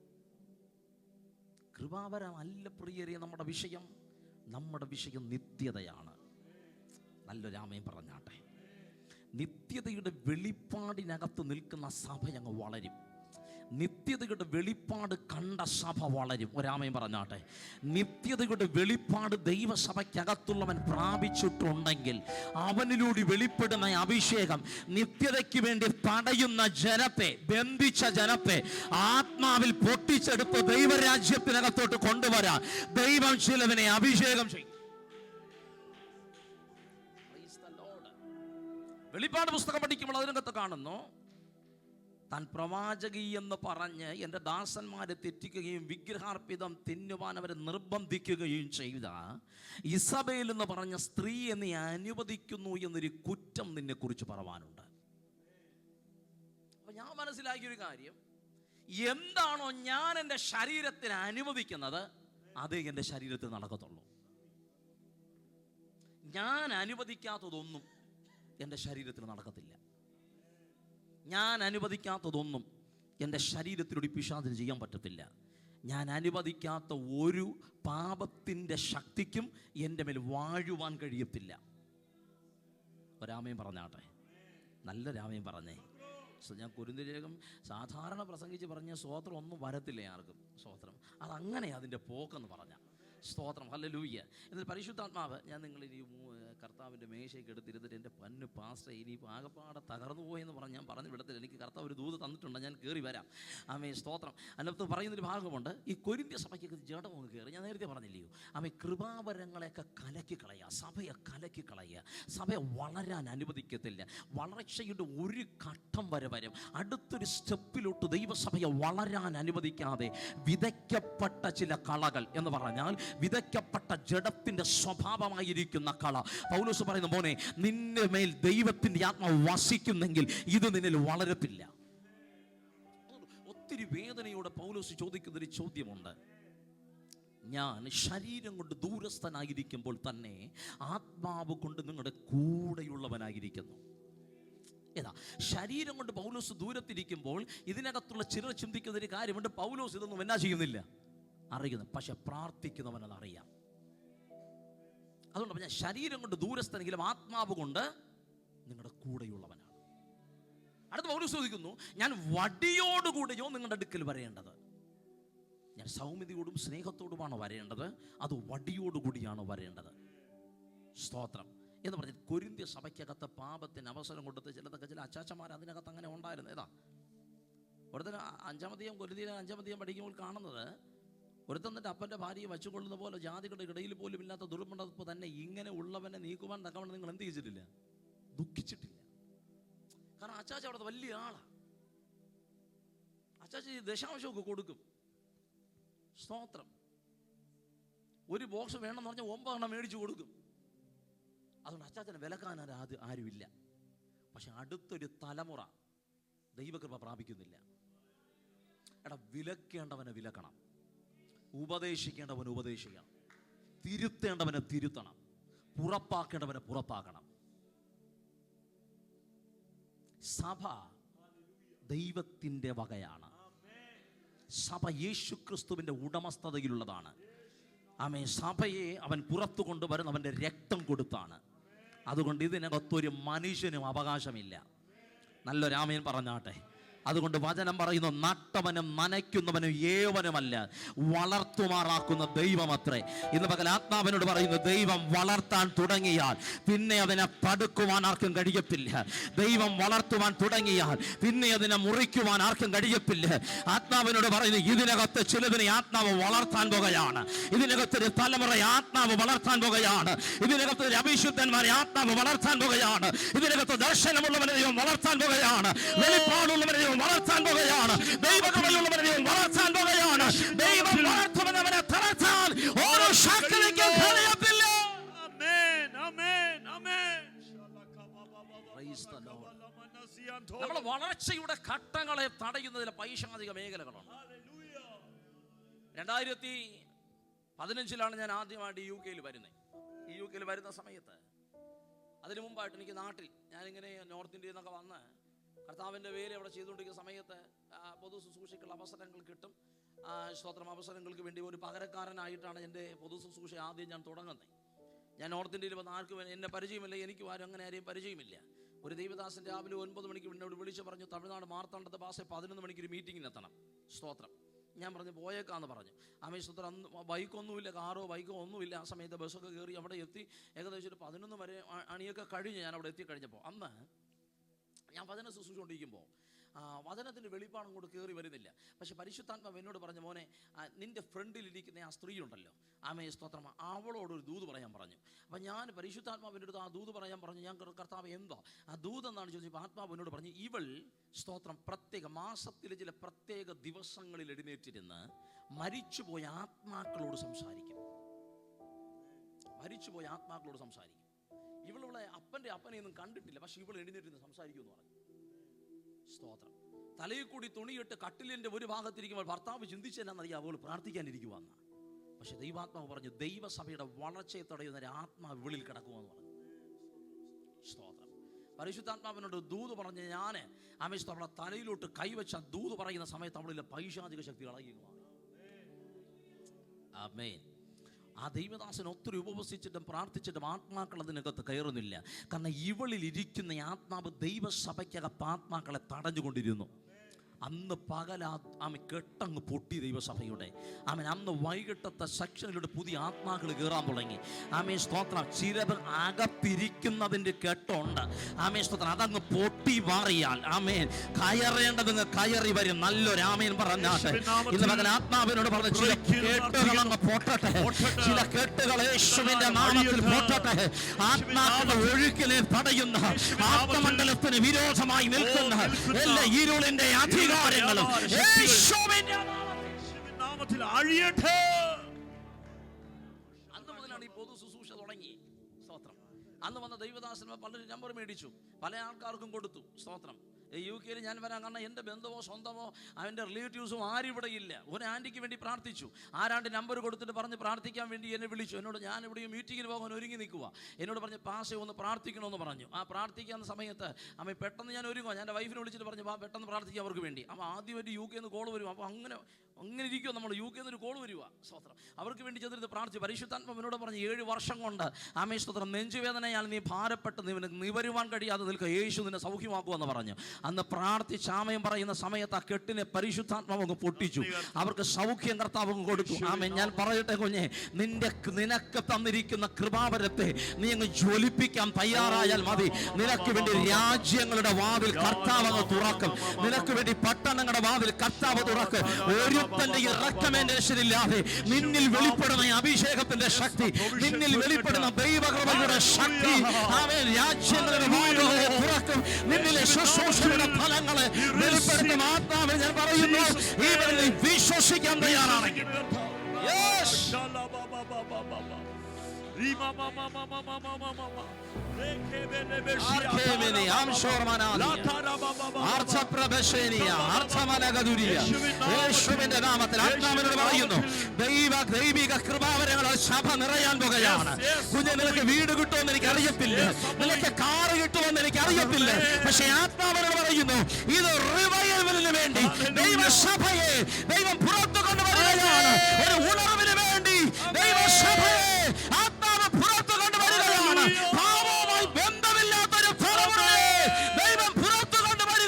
കൃപാവരമല്ല പ്രിയരെ നമ്മുടെ വിഷയം. നമ്മുടെ വിഷയം നിത്യതയാണ്. നല്ലൊരു ആമേൻ പറഞ്ഞാട്ടെ. നിത്യതയുടെ വെളിപ്പാടിനകത്ത് നിൽക്കുന്ന സഭ അങ്ങ് വളരും. നിത്യതയുടെ വെളിപ്പാട് കണ്ട സഭ വളരും. ഒരാമേൻ പറഞ്ഞാട്ടെ. നിത്യതയുടെ വെളിപ്പാട് ദൈവസഭയ്ക്കകത്തുള്ളവൻ പ്രാപിച്ചിട്ടുണ്ടെങ്കിൽ അവനിലൂടെ വെളിപ്പെടുന്ന അഭിഷേകം നിത്യതയ്ക്ക് വേണ്ടി തടയുന്ന ജനത്തെ, ബന്ധിച്ച ജനത്തെ ആത്മാവിൽ പൊട്ടിച്ചെടുത്ത് ദൈവരാജ്യത്തിനകത്തോട്ട് കൊണ്ടുവരാൻ ദൈവം ചിലതിനെ അഭിഷേകം ചെയ്യും. വെളിപ്പാട് പുസ്തകം പഠിക്കുമ്പോൾ അതിനകത്ത് കാണുന്നു, താൻ പ്രവാചകി എന്ന് പറഞ്ഞ് എൻ്റെ ദാസന്മാരെ തെറ്റിക്കുകയും വിഗ്രഹാർപ്പിതം തിന്നുവാൻ അവരെ നിർബന്ധിക്കുകയും ചെയ്ത ഇസബേൽ എന്ന് പറഞ്ഞ സ്ത്രീയെ നീ അനുവദിക്കുന്നു എന്നൊരു കുറ്റം നിന്നെ കുറിച്ച് പറവാനുണ്ട്. അപ്പൊ ഞാൻ മനസ്സിലാക്കിയൊരു കാര്യം, എന്താണോ ഞാൻ എൻ്റെ ശരീരത്തിന് അനുവദിക്കുന്നത് അതേ എൻ്റെ ശരീരത്തിൽ നടക്കത്തുള്ളൂ. ഞാൻ അനുവദിക്കാത്തതൊന്നും എൻ്റെ ശരീരത്തിൽ നടക്കത്തില്ല. ഞാൻ അനുവദിക്കാത്തതൊന്നും എൻ്റെ ശരീരത്തിലൂടെ പിശാചിന് ചെയ്യാൻ പറ്റത്തില്ല. ഞാൻ അനുവദിക്കാത്ത ഒരു പാപത്തിൻ്റെ ശക്തിക്കും എൻ്റെ മേൽ വാഴുവാൻ കഴിയത്തില്ല. ഒരാമയും പറഞ്ഞാട്ടെ, നല്ല രാമയും പറഞ്ഞേ. ഞാൻ കുരുന്തലേഖം സാധാരണ പ്രസംഗിച്ച് പറഞ്ഞ സ്തോത്രം ഒന്നും വരത്തില്ല ആർക്കും. സ്തോത്രം അതങ്ങനെ അതിൻ്റെ പോക്കെന്ന് പറഞ്ഞ സ്തോത്രം. ഹല്ലേലൂയ. എന്നിട്ട് പരിശുദ്ധാത്മാവ്, ഞാൻ നിങ്ങളിനി കർത്താവിൻ്റെ മേശയ്ക്ക് എടുത്തിരുന്നിട്ട് എൻ്റെ പന്നു പാസ്റ്റർ ഇനിയിപ്പോൾ ആകപ്പാടെ തകർന്നു പോയെന്ന് പറഞ്ഞ് ഞാൻ പറഞ്ഞു വിടത്തില്ല. എനിക്ക് കർത്താവ് ഒരു ദൂത് തന്നിട്ടുണ്ട്, ഞാൻ കയറി വരാം. ആമേൻ സ്തോത്രം. അതിനകത്ത് പറയുന്നൊരു ഭാഗമുണ്ട്, ഈ കൊരിന്ത്യ സഭയ്ക്ക് ജഡമൊന്ന് കയറി. ഞാൻ നേരത്തെ പറഞ്ഞില്ലയോ, ആമേൻ കൃപാവരങ്ങളെയൊക്കെ കലക്കി കളയുക, സഭയെ കലക്കി കളയുക, സഭയെ വളരാൻ അനുവദിക്കത്തില്ല. വളർച്ചയുടെ ഒരു ഘട്ടം വരെ വരും, അടുത്തൊരു സ്റ്റെപ്പിലോട്ട് ദൈവസഭയെ വളരാൻ അനുവദിക്കാതെ വിതയ്ക്കപ്പെട്ട ചില കളകൾ എന്ന് പറഞ്ഞാൽ വിതയ്ക്കപ്പെട്ട ജഡത്തിന്റെ സ്വഭാവമായിരിക്കുന്ന കള. പൗലോസ് പറയുന്ന, മോനെ നിന്റെ മേൽ ദൈവത്തിന്റെ ആത്മാവ് വസിക്കുന്നെങ്കിൽ ഇത് നിന്നിൽ വളരത്തില്ല. ഒത്തിരി വേദനയോടെ പൗലോസ് ചോദിക്കുന്നൊരു ചോദ്യമുണ്ട്. ഞാൻ ശരീരം കൊണ്ട് ദൂരസ്ഥനായിരിക്കുമ്പോൾ തന്നെ ആത്മാവ് കൊണ്ട് നിങ്ങളുടെ കൂടെയുള്ളവനായിരിക്കുന്നു. ഏതാ ശരീരം കൊണ്ട് പൗലോസ് ദൂരത്തിരിക്കുമ്പോൾ ഇതിനകത്തുള്ള ചിലർ ചിന്തിക്കുന്നൊരു കാര്യമുണ്ട്, പൗലോസ് ഇതൊന്നും എന്നാ ചെയ്യുന്നില്ല, അറിയുന്നു. പക്ഷെ പ്രാർത്ഥിക്കുന്നവനത് അറിയാം. അതുകൊണ്ട് ഞാൻ ശരീരം കൊണ്ട് ദൂരസ്ഥനെങ്കിലും ആത്മാവ് കൊണ്ട് നിങ്ങളുടെ കൂടെയുള്ളവനാണ്. അടുത്ത പൗലോസ് ചോദിക്കുന്നു, ഞാൻ വടിയോടുകൂടിയോ നിങ്ങളുടെ അടുക്കൽ വരേണ്ടത്? ഞാൻ സൗമ്യതയോടും സ്നേഹത്തോടുമാണോ വരേണ്ടത്, അത് വടിയോടുകൂടിയാണോ വരേണ്ടത്? സ്തോത്രം. എന്ന് പറഞ്ഞാൽ കൊരിന്ത്യ സഭയ്ക്കകത്ത് പാപത്തിന് അവസരം കൊടുത്ത് ചില അച്ചാച്ചമാർ അതിനകത്ത് അങ്ങനെ ഉണ്ടായിരുന്നു. ഏതാ ഒരുത്തൻ 5-ാം അധ്യായം കൊരിന്ത്യയിലെ 5-ാം അധ്യായം പഠിക്കുമ്പോൾ കാണുന്നത്, ഒരുത്തൻ തൻ്റെ അപ്പൻ്റെ ഭാര്യയെ വച്ചുകൊള്ളുന്ന പോലെ ജാതികളുടെ ഇടയിൽ പോലും ഇല്ലാത്ത ദുർമണ്ഡപ്പ് തന്നെ ഇങ്ങനെ ഉള്ളവനെ നീക്കുവാൻ തക്കവണ്ണം നിങ്ങൾ എന്ത് ചെയ്തിട്ടില്ല, ദുഃഖിച്ചിട്ടില്ല. കാരണം അച്ചാച്ച അവിടുത്തെ വലിയ ആളാണ്. അച്ചാച്ച ദശാംശമൊക്കെ കൊടുക്കും. സ്തോത്രം. ഒരു ബോക്സ് വേണമെന്ന് പറഞ്ഞാൽ 9 എണ്ണം മേടിച്ചു കൊടുക്കും. അതുകൊണ്ട് അച്ചാച്ചനെ വിലക്കാൻ ആരുമില്ല. പക്ഷെ അടുത്തൊരു തലമുറ ദൈവകൃപ പ്രാപിക്കുന്നില്ല. എടാ, വിലക്കേണ്ടവനെ വിലക്കണം, ഉപദേശിക്കേണ്ടവനെ ഉപദേശിക്കണം, തിരുത്തേണ്ടവനെ തിരുത്തണം, പുറപ്പാക്കേണ്ടവനെ പുറപ്പാക്കണം. സഭ ദൈവത്തിൻ്റെ വകയാണ്. സഭ യേശുക്രിസ്തുവിൻ്റെ ഉടമസ്ഥതയിലുള്ളതാണ്. ആമേൻ. സഭയെ അവൻ പുറത്തു കൊണ്ടുവരുന്ന അവൻ്റെ രക്തം കൊടുത്താണ്. അതുകൊണ്ട് ഇതിനകത്തൊരു മനുഷ്യനും അവകാശമില്ല. നല്ലൊരാമേൻ പറഞ്ഞാട്ടെ. അതുകൊണ്ട് വചനം പറയുന്നു, നട്ടവനും നനയ്ക്കുന്നവനും ഏവനുമല്ല, വളർത്തുമാറാക്കുന്ന ദൈവമത്രേ. ഇന്ന് പകൽ ആത്മാവിനോട് പറയുന്നു, ദൈവം വളർത്താൻ തുടങ്ങിയാൽ പിന്നെ അതിനെ തടുക്കുവാൻ ആർക്കും കഴിയത്തില്ല. ദൈവം വളർത്തുവാൻ തുടങ്ങിയാൽ പിന്നെ അതിനെ മുറിക്കുവാൻ ആർക്കും കഴിയത്തില്ല. ആത്മാവിനോട് പറയുന്നു, ഇതിനകത്ത് ചിലതിനെ ആത്മാവ് വളർത്താൻ പോകുകയാണ്. ഇതിനകത്തൊരു തലമുറ ആത്മാവ് വളർത്താൻ പോകുകയാണ്. ഇതിനകത്തൊരു അഭിശുദ്ധന്മാരെ ആത്മാവ് വളർത്താൻ പോകുകയാണ്. ഇതിനകത്ത് ദർശനമുള്ളവരെ ദൈവം വളർത്താൻ പോകുകയാണ്. വെളിപ്പാടുള്ളവരെ വളർത്താൻ പോകുകയാണ്. ദൈവകൃപയുള്ളവരെ വളർത്താൻ പോകുകയാണ്. ദൈവം വളർത്തുന്നവനെ തളർത്താൻ ഓരോ ശക്തിക്കും കഴിയത്തില്ല. നമ്മുടെ വളർച്ചയുടെ ഘട്ടങ്ങളെ തടയുന്നതിൽ പൈശാചിക മേഖലകളുണ്ട്. 2015 ഞാൻ ആദ്യമായിട്ട് UK വരുന്നത്. ഈ UK വരുന്ന സമയത്ത്, അതിനു മുമ്പായിട്ട് എനിക്ക് നാട്ടിൽ ഞാനിങ്ങനെ നോർത്ത് ഇന്ത്യയിൽ നിന്നൊക്കെ വന്ന് കർത്താവിൻ്റെ വേല അവിടെ ചെയ്തുകൊണ്ടിരിക്കുന്ന സമയത്ത് പൊതു ശുശ്രൂഷയ്ക്കുള്ള അവസരങ്ങൾ കിട്ടും. സ്തോത്രം, അവസരങ്ങൾക്ക് വേണ്ടി ഒരു പകരക്കാരനായിട്ടാണ് എൻ്റെ പൊതു ശുശ്രൂഷ ആദ്യം ഞാൻ തുടങ്ങുന്നത്. ഞാൻ നോർത്ത് ഇന്ത്യയിൽ വന്ന് ആർക്കും എന്നെ പരിചയമില്ല, എനിക്കും ആരും അങ്ങനെ ആരെയും പരിചയമില്ല. ഒരു ദൈവദാസൻ രാവിലെ 9 മണിക്ക് എന്നോട് വിളിച്ച് പറഞ്ഞു, തമിഴ്നാട് മാർത്താണ്ഡത്തെ ഭാഷ 11 മണിക്ക് ഒരു മീറ്റിങ്ങിന് എത്തണം. സ്തോത്രം. ഞാൻ പറഞ്ഞു പോയേക്കാന്ന് പറഞ്ഞു. സ്തോത്രം. അന്ന് ബൈക്കൊന്നുമില്ല, കാറോ ബൈക്കോ ഒന്നുമില്ല. ആ സമയത്ത് ബസ്സൊക്കെ കയറി അവിടെ എത്തി. ഏകദേശം ഒരു 11 വരെ അണിയൊക്കെ കഴിഞ്ഞ് ഞാൻ അവിടെ എത്തിക്കഴിഞ്ഞപ്പോൾ, അന്ന് ഞാൻ വചന ശുശ്രൂഷിച്ചുകൊണ്ടിരിക്കുമ്പോൾ വചനത്തിൻ്റെ വെളിപ്പാട് അങ്ങോട്ട് കയറി വരുന്നില്ല. പക്ഷെ പരിശുദ്ധാത്മാവ് എന്നോട് പറഞ്ഞു, മോനെ, നിൻ്റെ ഫ്രണ്ടിലിരിക്കുന്ന ആ സ്ത്രീ ഉണ്ടല്ലോ, ആമേ സ്തോത്രം, അവളോടൊരു ദൂത് പറയാൻ പറഞ്ഞു. അപ്പം ഞാൻ പരിശുദ്ധാത്മാവിൻ്റെ അടുത്ത് ആ ദൂത് പറയാൻ പറഞ്ഞു. ഞാൻ കർത്താവ് എന്താ ആ ദൂത് എന്നാണ് ചോദിച്ചപ്പോൾ ആത്മാവ് എന്നോട് പറഞ്ഞു, ഇവൾ സ്തോത്രം പ്രത്യേക മാസത്തിലെ ചില പ്രത്യേക ദിവസങ്ങളിൽ എഴുന്നേറ്റിരുന്ന് മരിച്ചുപോയ ആത്മാക്കളോട് സംസാരിക്കും. മരിച്ചുപോയ ആത്മാക്കളോട് സംസാരിക്കും. ഇവളെ അപ്പനെയൊന്നും കണ്ടിട്ടില്ല, പക്ഷെ ഇവൾ എഴുന്നേറ്റിരുന്ന് സംസാരിക്കുമെന്ന് പറഞ്ഞു. സ്തോത്രം. തലയിൽ കൂടി തുണിയിട്ട് കട്ടിലിൻ്റെ ഒരു ഭാഗത്തിരിക്കുമ്പോൾ ഭർത്താവ് ചിന്തിച്ചെന്നറിയാം, അവൾ പ്രാർത്ഥിക്കാനിരിക്കുവാന്ന. പക്ഷെ ദൈവാത്മാവ് പറഞ്ഞു, ദൈവസഭയുടെ വളർച്ചയെ തടയുന്ന ആത്മാവ് ഇവളിൽ കിടക്കുമെന്ന് പറഞ്ഞു. സ്തോത്രം. പരിശുദ്ധാത്മാവിനോട് ദൂത് പറഞ്ഞ് ഞാൻ അവളെ തലയിലോട്ട് കൈവച്ച ദൂത് പറയുന്ന സമയത്ത് അവളിലെ പൈശാചിക ശക്തി ഇളകി മാറി. ആമേൻ. ആ ദൈവദാസൻ ഒത്തിരി ഉപവസിച്ചിട്ടും പ്രാർത്ഥിച്ചിട്ടും ആത്മാക്കൾ അതിനകത്ത് കയറുന്നില്ല. കാരണം ഇവളിൽ ഇരിക്കുന്ന ആത്മാവ് ദൈവസഭയ്ക്കകത്ത് ആത്മാക്കളെ തടഞ്ഞുകൊണ്ടിരുന്നു. അന്ന് പകല ആമ കെട്ടങ്ങ് പൊട്ടി ദൈവസഭയുടെ. ആമൻ അന്ന് വൈകിട്ടത്തെ സെക്ഷനിലൂടെ പുതിയ ആത്മാക്കൾ കയറാൻ തുടങ്ങി. ആമേ സ്തോത്രം. ചിലത് അകത്തിരിക്കുന്നതിൻ്റെ കെട്ടുണ്ട്. ആമേ സ്തോത്രം. അതങ്ങ് പൊട്ടി മാറിയാൽ ആമേൻ കയറേണ്ടതങ്ങ് കയറി വരും. നല്ലൊരാമേൻ പറഞ്ഞാട്ടെ. ഇന്ന് മകൻ ആത്മാവിനോട് പറഞ്ഞു, ചില കെട്ടുകളങ്ങ് പൊട്ടട്ടെ. ചില കെട്ടുകൾ യേശുവിന്റെ നാമത്തിൽ പൊട്ടട്ടെ. ആത്മാക്കളുടെ ഒഴുക്കിനെ തടയുന്ന, ആത്മമണ്ഡലത്തിന് വിരോധമായി നിൽക്കുന്ന എല്ലാ ഇരുളിന്റെ അധികം അന്ന് മുതലാണ് ഈ പൊതു ശുശ്രൂഷ തുടങ്ങി. സ്തോത്രം. അന്ന് വന്ന ദൈവദാസന്മാർ പലരും നമ്പർ മേടിച്ചു, പല ആൾക്കാർക്കും കൊടുത്തു. സ്തോത്രം. UK ഞാൻ വരാൻ കാരണം എൻ്റെ ബന്ധുവോ സ്വന്തമോ അവൻ്റെ റിലേറ്റീവ്സും ആരും ഇവിടെ ഇല്ല. ഒരു ആൻറ്റിക്ക് വേണ്ടി പ്രാർത്ഥിച്ചു. ആരാണ്ട് നമ്പർ കൊടുത്തിട്ട് പറഞ്ഞ് പ്രാർത്ഥിക്കാൻ വേണ്ടി എന്നെ വിളിച്ചു. എന്നോട് ഞാൻ ഇവിടെ മീറ്റിങ്ങിന് പോകാൻ ഒരുങ്ങി നിൽക്കുക. എന്നോട് പറഞ്ഞ് പാസ്റ്റർ ഒന്ന് പ്രാർത്ഥിക്കണമെന്ന് പറഞ്ഞു. ആ പ്രാർത്ഥിക്കുന്ന സമയത്ത് അമ്മ പെട്ടെന്ന് ഞാൻ ഒരുങ്ങുക. ഞാൻ എൻ്റെ വൈഫിനെ വിളിച്ചിട്ട് പറഞ്ഞു, പെട്ടെന്ന് പ്രാർത്ഥിക്കുക അവർക്ക് വേണ്ടി. അപ്പോൾ ആദ്യമായിട്ട് UK കോൾ വരും. അപ്പോൾ അങ്ങനെ ഇരിക്കുമോ നമ്മൾ, UK ഒരു കോൾ വരുക. സ്തോത്രം. അവർക്ക് വേണ്ടി ചെന്നിരുന്ന് പ്രാർത്ഥിച്ചു. പരിശുദ്ധാത്മാവിനോട് പറഞ്ഞ് 7 വർഷം കൊണ്ട് ആമേ സ്തോത്രം നെഞ്ചുവേദനയാൽ നീ ഭാരപ്പെട്ട് നിവരുവാൻ കഴിയാതെ നിൽക്കുക, യേശു നിന്നെ സൗഖ്യമാക്കുമെന്ന് പറഞ്ഞു. അന്ന് പ്രാർത്ഥിച്ച് ആമയം പറയുന്ന സമയത്ത് ആ കെട്ടിനെ പരിശുദ്ധാത്മാവ് പൊട്ടിച്ചു. അവർക്ക് സൗഖ്യം കർത്താവ് കൊടുത്തു. ആമേൻ. ഞാൻ പറയട്ടെ കുഞ്ഞെ, നിനക്ക് തന്നിരിക്കുന്ന കൃപാവരത്തെ നീ അങ്ങ് ജ്വലിപ്പിക്കാൻ തയ്യാറായാൽ മതി. നിനക്ക് വേണ്ടി രാജ്യങ്ങളുടെ വാതിൽ കർത്താവ് അങ്ങ് തുറക്കും. നിനക്ക് വേണ്ടി പട്ടണങ്ങളുടെ വാതിൽ കർത്താവ് തുറക്കും. ഒരുത്തന്റെ റെക്കമെൻഡേഷൻ ഇല്ലാതെ നിന്നിൽ വെളിപ്പെടുന്ന അഭിഷേകത്തിന്റെ ശക്തി, നിന്നിൽ വെളിപ്പെടുന്ന ദൈവകൃപയുടെ ശക്തി ആമേൻ രാജ്യങ്ങളുടെ വാതിലുകളെ തുറക്കും. നിന്നിലെ ശുശ്രൂഷയുടെ ഫലങ്ങളെ വെളിപ്പെടുത്തും. ആത്മാവ് ഞാൻ പറയുന്നു, ഇവരിൽ വിശ്വസിക്കാൻ തയ്യാറാണെങ്കിൽ യേശുവിന്റെ നാമത്തിൽ ആത്മാവിനോട് പറയുന്നു, ദൈവിക കൃപാവരങ്ങളാൽ സഭ നിറയാൻ പോകുകയാണ്. കുഞ്ഞ്, നിനക്ക് വീട് കിട്ടുമെന്ന് എനിക്ക് അറിയത്തില്ല, നിനക്ക് കാറ് കിട്ടുമെന്ന് എനിക്ക് അറിയത്തില്ല. പക്ഷെ ആത്മാവിനോട് പറയുന്നു, ഇത് റിവൈവലിന് വേണ്ടി ദൈവസഭയെ ദൈവം പുറത്തു കൊണ്ടുവരികയാണ്. ഒരു ഉണർവിന് വേണ്ടി ദൈവസഭയെ ആത്മാവ് പുറത്തു കൊണ്ടുവരികയാണ്. പാപവുമായി ബന്ധമില്ലാത്തൊരു തലമുറയെ ദൈവം പുറത്തു കൊണ്ടുവരികയാണ്.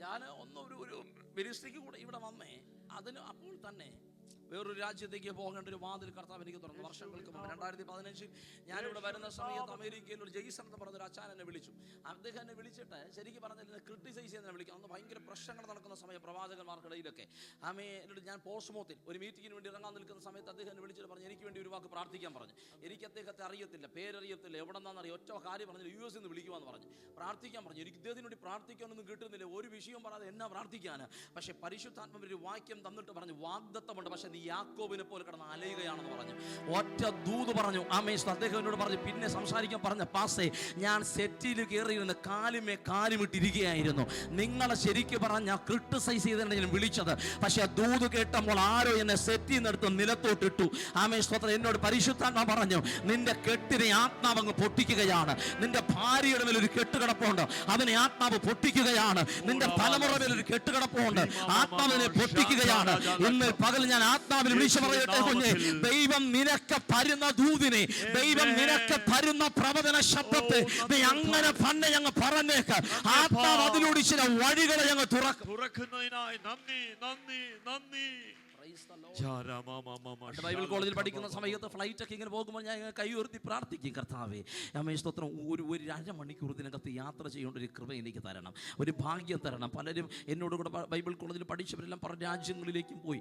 ഞാൻ ഒരു മിനിസ്ട്രിക്ക് കൂടെ ഇവിടെ വന്നേ. അതിന് അപ്പോൾ തന്നെ വേറൊരു രാജ്യത്തേക്ക് പോകേണ്ട ഒരു വാതിൽ കർത്താവ് എനിക്ക് തുറന്നു. വർഷങ്ങൾക്ക് മുമ്പ് 2015 ഞാനിവിടെ വരുന്ന സമയത്ത് അമേരിക്കയിൽ ഒരു ജെയ്സൺ എന്ന് പറഞ്ഞൊരു അച്ഛൻ എന്നെ വിളിച്ചു. അദ്ദേഹം എന്നെ വിളിച്ചിട്ട് ശരിക്കും പറഞ്ഞാൽ ക്രിട്ടിസൈസ് ചെയ്യുന്ന വിളിക്കാം. അന്ന് ഭയങ്കര പ്രശ്നങ്ങൾ നടക്കുന്ന സമയം പ്രവാചകന്മാർക്കിടയിലൊക്കെ. എന്നിട്ട് ഞാൻ പോസ്റ്റ്മോത്തിൽ ഒരു മീറ്റിങ്ങിന് വേണ്ടി ഇറങ്ങാൻ നിൽക്കുന്ന സമയത്ത് അദ്ദേഹം എന്നെ വിളിച്ചിട്ട് പറഞ്ഞു, എനിക്ക് വേണ്ടി ഒരു വാക്ക് പ്രാർത്ഥിക്കാൻ പറഞ്ഞു. എനിക്ക് അദ്ദേഹത്തെ അറിയത്തില്ല, പേരറിയത്തില്ല, എവിടെ നിന്നാണെന്നറിയാം. ഒറ്റ കാര്യം പറഞ്ഞു, US നിന്ന് വിളിക്കുവാന്ന് പറഞ്ഞു, പ്രാർത്ഥിക്കാൻ പറഞ്ഞു. എനിക്ക് ഇദ്ദേഹത്തിന് വേണ്ടി പ്രാർത്ഥിക്കാനൊന്നും കിട്ടുന്നില്ല, ഒരു വിഷയവും പറയാതെ എന്നാ പ്രാർത്ഥിക്കാൻ. പക്ഷേ പരിശുദ്ധാത്മാവ് ഒരു വാക്യം തന്നിട്ട് പറഞ്ഞു, വാഗ്ദത്തമുണ്ട്, പക്ഷേ യാക്കോബിനെ പോലെ കിടന്ന് അലയുകയാണെന്ന് പറഞ്ഞു. ഒറ്റ ദൂത് പറഞ്ഞു. അദ്ദേഹം എന്നോട് പറഞ്ഞു, പിന്നെ സംസാരിക്കാൻ പറഞ്ഞ പാസേ, ഞാൻ സെറ്റിൽ കയറിയിരുന്ന് കാലുമിട്ടിരിക്കുകയായിരുന്നു. നിങ്ങളെ ശരിക്കും പറഞ്ഞ ക്രിട്ടിസൈസ് ചെയ്താണ് ഞാൻ വിളിച്ചത്. പക്ഷെ ദൂത് കേട്ടപ്പോൾ ആരോ എന്നെ സെറ്റിൽ നിന്നെടുത്ത് നിലത്തോട്ടിട്ടു. സ്തോത്രം. എന്നോട് പരിശുദ്ധാത്മാവ് പറഞ്ഞു, നിന്റെ കെട്ടിനെ ആത്മാവ് അങ്ങ് പൊട്ടിക്കുകയാണ്. നിന്റെ ഭാര്യയുടെ മേലൊരു കെട്ടുകിടപ്പുണ്ട്, അതിനെ ആത്മാവ് പൊട്ടിക്കുകയാണ്. നിന്റെ തലമുറ മേലൊരു കെട്ടുകിടപ്പുണ്ട്, ആത്മാവിനെ പൊട്ടിക്കുകയാണ്. ഇന്ന് പകൽ ഞാൻ ആത്മാവിൽ വിളിച്ചു പറയട്ടെ, കുഞ്ഞെ, ദൈവം നിനക്ക് തരുന്ന ദൂതിനെ, ദൈവം നിനക്ക് തരുന്ന പ്രവചന ശബ്ദത്തെ നീ അങ്ങനെ തന്നെ ഞങ്ങൾ പറഞ്ഞേക്ക്. ആത്മാവ് അതിലൂടെ ചില വഴികളെ ഞങ്ങൾ തുറക്കുന്നതിനായി നന്ദി, നന്ദി, നന്ദി. ബൈബിൾ കോളേജിൽ പഠിക്കുന്ന സമയത്ത് ഫ്ലൈറ്റ് ഒക്കെ ഇങ്ങനെ പോകുമ്പോൾ ഞാൻ കൈ ഉയർത്തി പ്രാർത്ഥിക്കും, കർത്താവേ സ്തോത്രം, ഒരു അരമണിക്കൂർ ഇതിനകത്ത് യാത്ര ചെയ്യേണ്ട ഒരു കൃപ എനിക്ക് തരണം, ഒരു ഭാഗ്യം തരണം. പലരും എന്നോട് കൂടെ ബൈബിൾ കോളേജിൽ പഠിച്ചവരെല്ലാം പല രാജ്യങ്ങളിലേക്കും പോയി.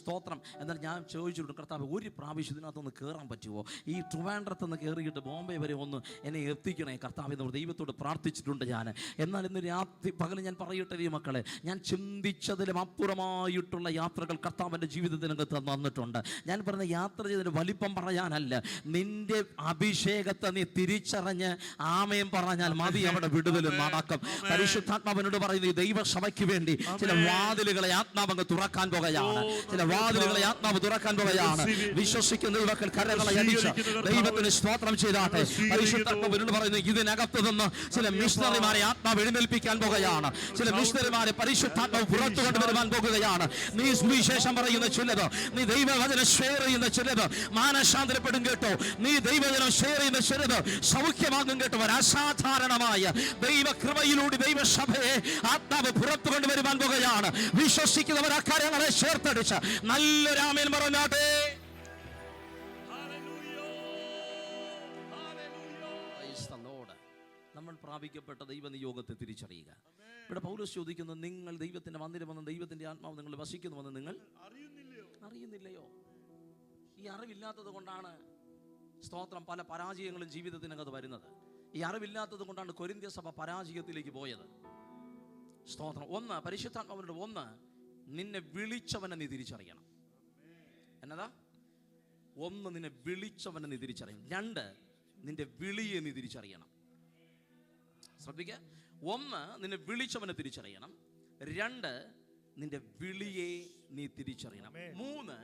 സ്തോത്രം. എന്നാൽ ഞാൻ ചോദിച്ചിട്ടുണ്ട്, കർത്താവ്, ഒരു പ്രാവശ്യം ഇതിനകത്തൊന്ന് കയറാൻ പറ്റുമോ? ഈ ട്രിവാൻഡ്രത്തുനിന്ന് കയറിയിട്ട് ബോംബെ വരെ ഒന്ന് എന്നെ എത്തിക്കണേ കർത്താവ് എന്ന് ദൈവത്തോട് പ്രാർത്ഥിച്ചിട്ടുണ്ട് ഞാൻ. എന്നാൽ ഇന്ന് രാത്രി പകൽ ഞാൻ പറയട്ടെ ഈ മക്കളെ, ഞാൻ ചിന്തിച്ചതിലും അപ്പുറമായിട്ടുള്ള യാത്രകൾ കർത്താവ് എൻ്റെ ജീവിതത്തിനകത്ത് വന്നിട്ടുണ്ട്. ഞാൻ പറഞ്ഞ യാത്ര ചെയ്തതിന് വലിപ്പം പറയാനല്ല, നിന്റെ അഭിഷേകത്തെ നീ തിരിച്ചറിഞ്ഞ് ആമേൻ പറഞ്ഞാൽ മതി, അവിടെ വിടുതലും നടക്കും. പരിശുദ്ധാത്മാവിനോട് പറയുന്നത്, ഈ ദൈവസഭയ്ക്ക് വേണ്ടി ചില വാതിലുകളെ ആത്മാവ് അങ്ങ് തുറക്കാൻ പോകുകയാണ്. ചില വാതിലുകളെ ആത്മാവ് തുറക്കാൻ പോകുകയാണ്. വിശ്വസിക്കുന്ന ദൈവങ്ങൾ കരങ്ങളെ അടിച്ച് ദൈവത്തിന് സ്തോത്രം ചെയ്താട്ടെ. പരിശുദ്ധാത്മാവിനോട് പറയുന്നത്, ഇതിനകത്ത് നിന്ന് ചില മിഷണറിമാരെ ആത്മാവ് എഴുന്നേൽപ്പിക്കാൻ പോകുകയാണ്. ചില മിഷണറിമാരെ പരിശുദ്ധാത്മാവ് പുറത്തു കൊണ്ടുവരുവാൻ പോകുകയാണ്. നീ സുവിശേഷം പറയുന്ന ചിലത്, നീ ദൈവവചനം ഷെയർ ചെയ്യുന്ന ചിലത് മാനസാന്തരപ്പെടും കേട്ടോ. നീ ദൈവവചനം ഷെയർ ചെയ്യുന്ന ചിലത് സൗഖ്യമാകും കേട്ടോ. ഒരു അസാധാരണമായ ദൈവകൃപയിലൂടെ ദൈവസഭയെ ആത്മാവ് പുറത്തു കൊണ്ടുവരുവാൻ പോകുകയാണ്. വിശ്വസിക്കുന്നവർ ആ കാര്യങ്ങളെ ചേർത്തടിച്ച് നല്ലൊരു ആമേൻ പറഞ്ഞാട്ടെ. നമ്മൾ പ്രാപിക്കപ്പെട്ട ദൈവനിയോഗത്തെ തിരിച്ചറിയുക. ഇവിടെ പൗലോസ് ചോദിക്കുന്നത്, നിങ്ങൾ ദൈവത്തിന്റെ മന്ദിരമെന്ന്, ദൈവത്തിന്റെ ആത്മാവ് നിങ്ങൾ വസിക്കുന്നുവെന്ന് നിങ്ങൾ അറിയുന്നില്ലയോ? ഈ അറിവില്ലാത്തത് കൊണ്ടാണ് സ്തോത്രം പല പരാജയങ്ങളും ജീവിതത്തിനകത്ത് വരുന്നത്. ഈ അറിവില്ലാത്തത് കൊണ്ടാണ് കൊരിന്ത്യ സഭ പരാജയത്തിലേക്ക് പോയത്. സ്തോത്രം. ഒന്ന്, പരിശുദ്ധാത്മാവിനോട്, ഒന്ന്, നിന്നെ വിളിച്ചവനെ നീ തിരിച്ചറിയണം. എന്നതാ? ഒന്ന്, നിന്നെ വിളിച്ചവനെ നീ തിരിച്ചറിയണം. രണ്ട്, നിന്റെ വിളിയെ നീ തിരിച്ചറിയണം. ശ്രദ്ധിക്കുക. ഒന്ന്, നിന്നെ വിളിച്ചവനെ തിരിച്ചറിയണം. രണ്ട്, നിന്റെ വിളിയെ നീ തിരിച്ചറിയണം. മൂന്ന്,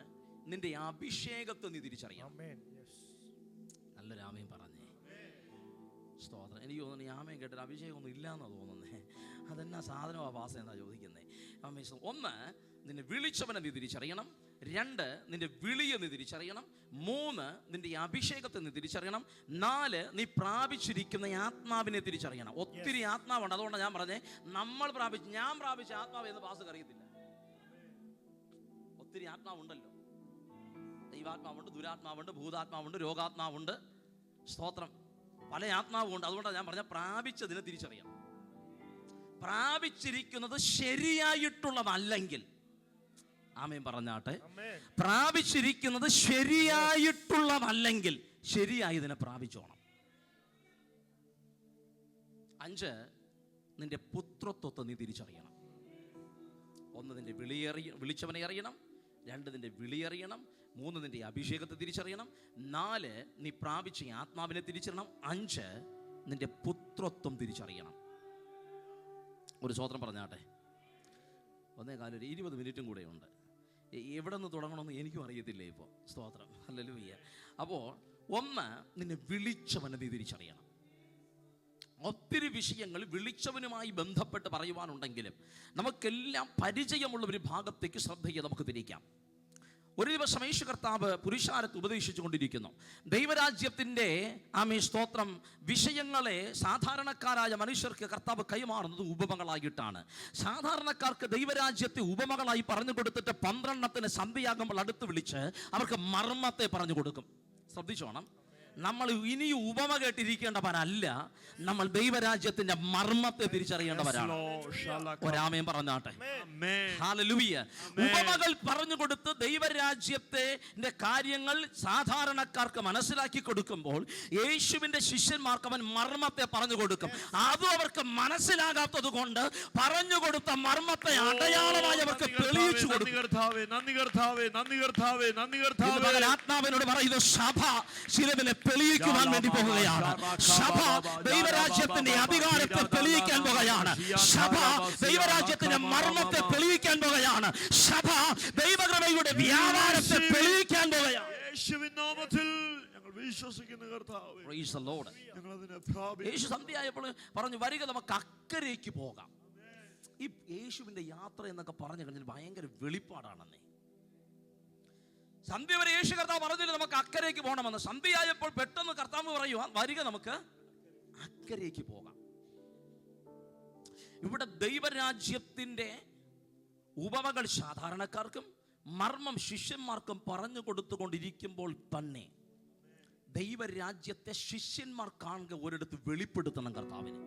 നിന്റെ അഭിഷേകത്തെ നീ തിരിച്ചറിയണം. നല്ലൊരു ആമേൻ പറഞ്ഞേ. സ്തോത്രം. എനിക്ക് തോന്നുന്നു ഈ ആമേൻ കേട്ടൊരു അഭിഷേകമൊന്നും ഇല്ലയെന്നാ തോന്നുന്നേ. അതെന്നാ സാധനമാണ് പാസ് എന്നാ ചോദിക്കുന്നത്. ഒന്ന്, നിന്നെ വിളിച്ചവനെ നീ തിരിച്ചറിയണം. രണ്ട്, നിന്റെ വിളിയെ നീ തിരിച്ചറിയണം. മൂന്ന്, നിന്റെ അഭിഷേകത്തെ നീ തിരിച്ചറിയണം. നാല്, നീ പ്രാപിച്ചിരിക്കുന്ന ആത്മാവിനെ തിരിച്ചറിയണം. ഒത്തിരി ആത്മാവുണ്ട്. അതുകൊണ്ടാണ് ഞാൻ പറഞ്ഞേ, ഞാൻ പ്രാപിച്ച ആത്മാവ് എന്ന് പാസ് അറിയത്തില്ല. ഒത്തിരി ആത്മാവുണ്ടല്ലോ. ദൈവാത്മാവുണ്ട്, ദുരാത്മാവുണ്ട്, ഭൂതാത്മാവുണ്ട്, രോഗാത്മാവുണ്ട്. സ്തോത്രം. പല ആത്മാവുണ്ട്. അതുകൊണ്ടാണ് ഞാൻ പറഞ്ഞ പ്രാപിച്ചതിനെ തിരിച്ചറിയണം. പ്രാപിച്ചിരിക്കുന്നത് ശരിയായിട്ടുള്ളതല്ലെങ്കിൽ, ആമേൻ പറഞ്ഞാട്ടെ, പ്രാപിച്ചിരിക്കുന്നത് ശരിയായിട്ടുള്ളതല്ലെങ്കിൽ ശരിയായതിനെ പ്രാപിച്ചോണം. അഞ്ച്, നിന്റെ പുത്രത്വത്തെ നീ തിരിച്ചറിയണം. ഒന്ന്, നിന്റെ വിളിച്ചവനെ അറിയണം. രണ്ട്, നിന്റെ വിളി അറിയണം. മൂന്ന്, നിന്റെ അഭിഷേകത്തെ തിരിച്ചറിയണം. നാല്, നീ പ്രാപിച്ച ആത്മാവിനെ തിരിച്ചറിയണം. അഞ്ച്, നിന്റെ പുത്രത്വം തിരിച്ചറിയണം. ഒരു സ്തോത്രം പറഞ്ഞാട്ടെ. ഒന്നേ കാലം ഒരു 20 മിനിറ്റും കൂടെ ഉണ്ട്. എവിടെ നിന്ന് തുടങ്ങണമെന്ന് എനിക്കും അറിയത്തില്ല ഇപ്പോൾ. സ്തോത്രം. ഹല്ലേലൂയ. അപ്പോൾ ഒന്ന്, നിന്നെ വിളിച്ചവനെ നീ തിരിച്ചറിയണം. ഒത്തിരി വിഷയങ്ങൾ വിളിച്ചവനുമായി ബന്ധപ്പെട്ട് പറയുവാനുണ്ടെങ്കിലും നമുക്കെല്ലാം പരിചയമുള്ള ഒരു ഭാഗത്തേക്ക് ശ്രദ്ധയെ നമുക്ക് തിരിക്കാം. ഒരു ദിവസം യേശു കർത്താവ് പുരുഷാരത്ത് ഉപദേശിച്ചു കൊണ്ടിരിക്കുന്നു. ദൈവരാജ്യത്തിൻ്റെ സ്തോത്രം വിഷയങ്ങളെ സാധാരണക്കാരായ മനുഷ്യർക്ക് കർത്താവ് കൈമാറുന്നത് ഉപമകളായിട്ടാണ്. സാധാരണക്കാർക്ക് ദൈവരാജ്യത്തെ ഉപമകളായി പറഞ്ഞു കൊടുത്തിട്ട് 12 സന്ധ്യയാകുമ്പോൾ അടുത്ത് വിളിച്ച് അവർക്ക് മർമ്മത്തെ പറഞ്ഞു കൊടുക്കും. ശ്രദ്ധിച്ചോണം, നമ്മൾ ഇനിയും ഉപമ കേട്ടിരിക്കേണ്ടവരല്ല, നമ്മൾ ദൈവരാജ്യത്തിന്റെ മർമ്മത്തെ തിരിച്ചറിയേണ്ടവരാണ്. ഒരാമയും പറഞ്ഞാട്ടെ. ഹല്ലേലൂയ. ഉപമകൾ പറഞ്ഞു കൊടുത്ത് ദൈവരാജ്യത്തിന്റെ കാര്യങ്ങൾ സാധാരണക്കാർക്ക് മനസ്സിലാക്കി കൊടുക്കുമ്പോൾ യേശുവിന്റെ ശിഷ്യന്മാർക്ക് അവൻ മർമ്മത്തെ പറഞ്ഞു കൊടുക്കും. അതും അവർക്ക് മനസ്സിലാകാത്തത് കൊണ്ട് പറഞ്ഞു കൊടുത്ത മർമ്മത്തെ അടയാളമായി അവർക്ക് തെളിയിച്ചു കൊടുക്കും. ആത്മാവിനോട് പറയുന്നു, സഭ ശിലവിനെ തെളിയിക്കുവാൻ വേണ്ടി പോകുകയാണ്. സഭ ദൈവരാജ്യത്തിന്റെ അധികാരത്തെ തെളിയിക്കാൻ പോകുകയാണ്. സഭ ദൈവരാജ്യത്തിന്റെ മർമ്മത്തെ തെളിയിക്കാൻ പോകുകയാണ്. സഭ ദൈവകൃപയുടെ വ്യാപാരത്തെ തെളിയിക്കാൻ പോകുകയാണ്. യേശുവിൻ നാമത്തിൽ ഞങ്ങൾ വിശ്വസിക്കുന്ന കർത്താവേ, പ്രൈസ് ദി ലോർഡ്. ഞങ്ങൾ അതിനെ പ്രാപിക്കും. യേശു സന്ധ്യയായപ്പോൾ പറഞ്ഞു, വരിക നമുക്ക് അക്കരയ്ക്ക് പോകാം. ഈ യേശുവിന്റെ യാത്ര എന്നൊക്കെ പറഞ്ഞു കഴിഞ്ഞാൽ ഭയങ്കര വെളിപ്പാടാണെന്നേ. സന്ധ്യ വരെ യേശു കർത്താവ് പറഞ്ഞില്ല നമുക്ക് അക്കരയ്ക്ക് പോകണമെന്ന്. സന്ധ്യയായപ്പോൾ പെട്ടെന്ന് കർത്താവ് പറയുക, വരിക നമുക്ക് അക്കരയ്ക്ക് പോകാം. ഇവിടെ ദൈവരാജ്യത്തിന്റെ ഉപമകൾ സാധാരണക്കാർക്കും മർമ്മം ശിഷ്യന്മാർക്കും പറഞ്ഞു കൊടുത്തുകൊണ്ടിരിക്കുമ്പോൾ തന്നെ ദൈവരാജ്യത്തെ ശിഷ്യന്മാർ കാണുക ഒരിടത്ത് വെളിപ്പെടുത്തണം കർത്താവിന്.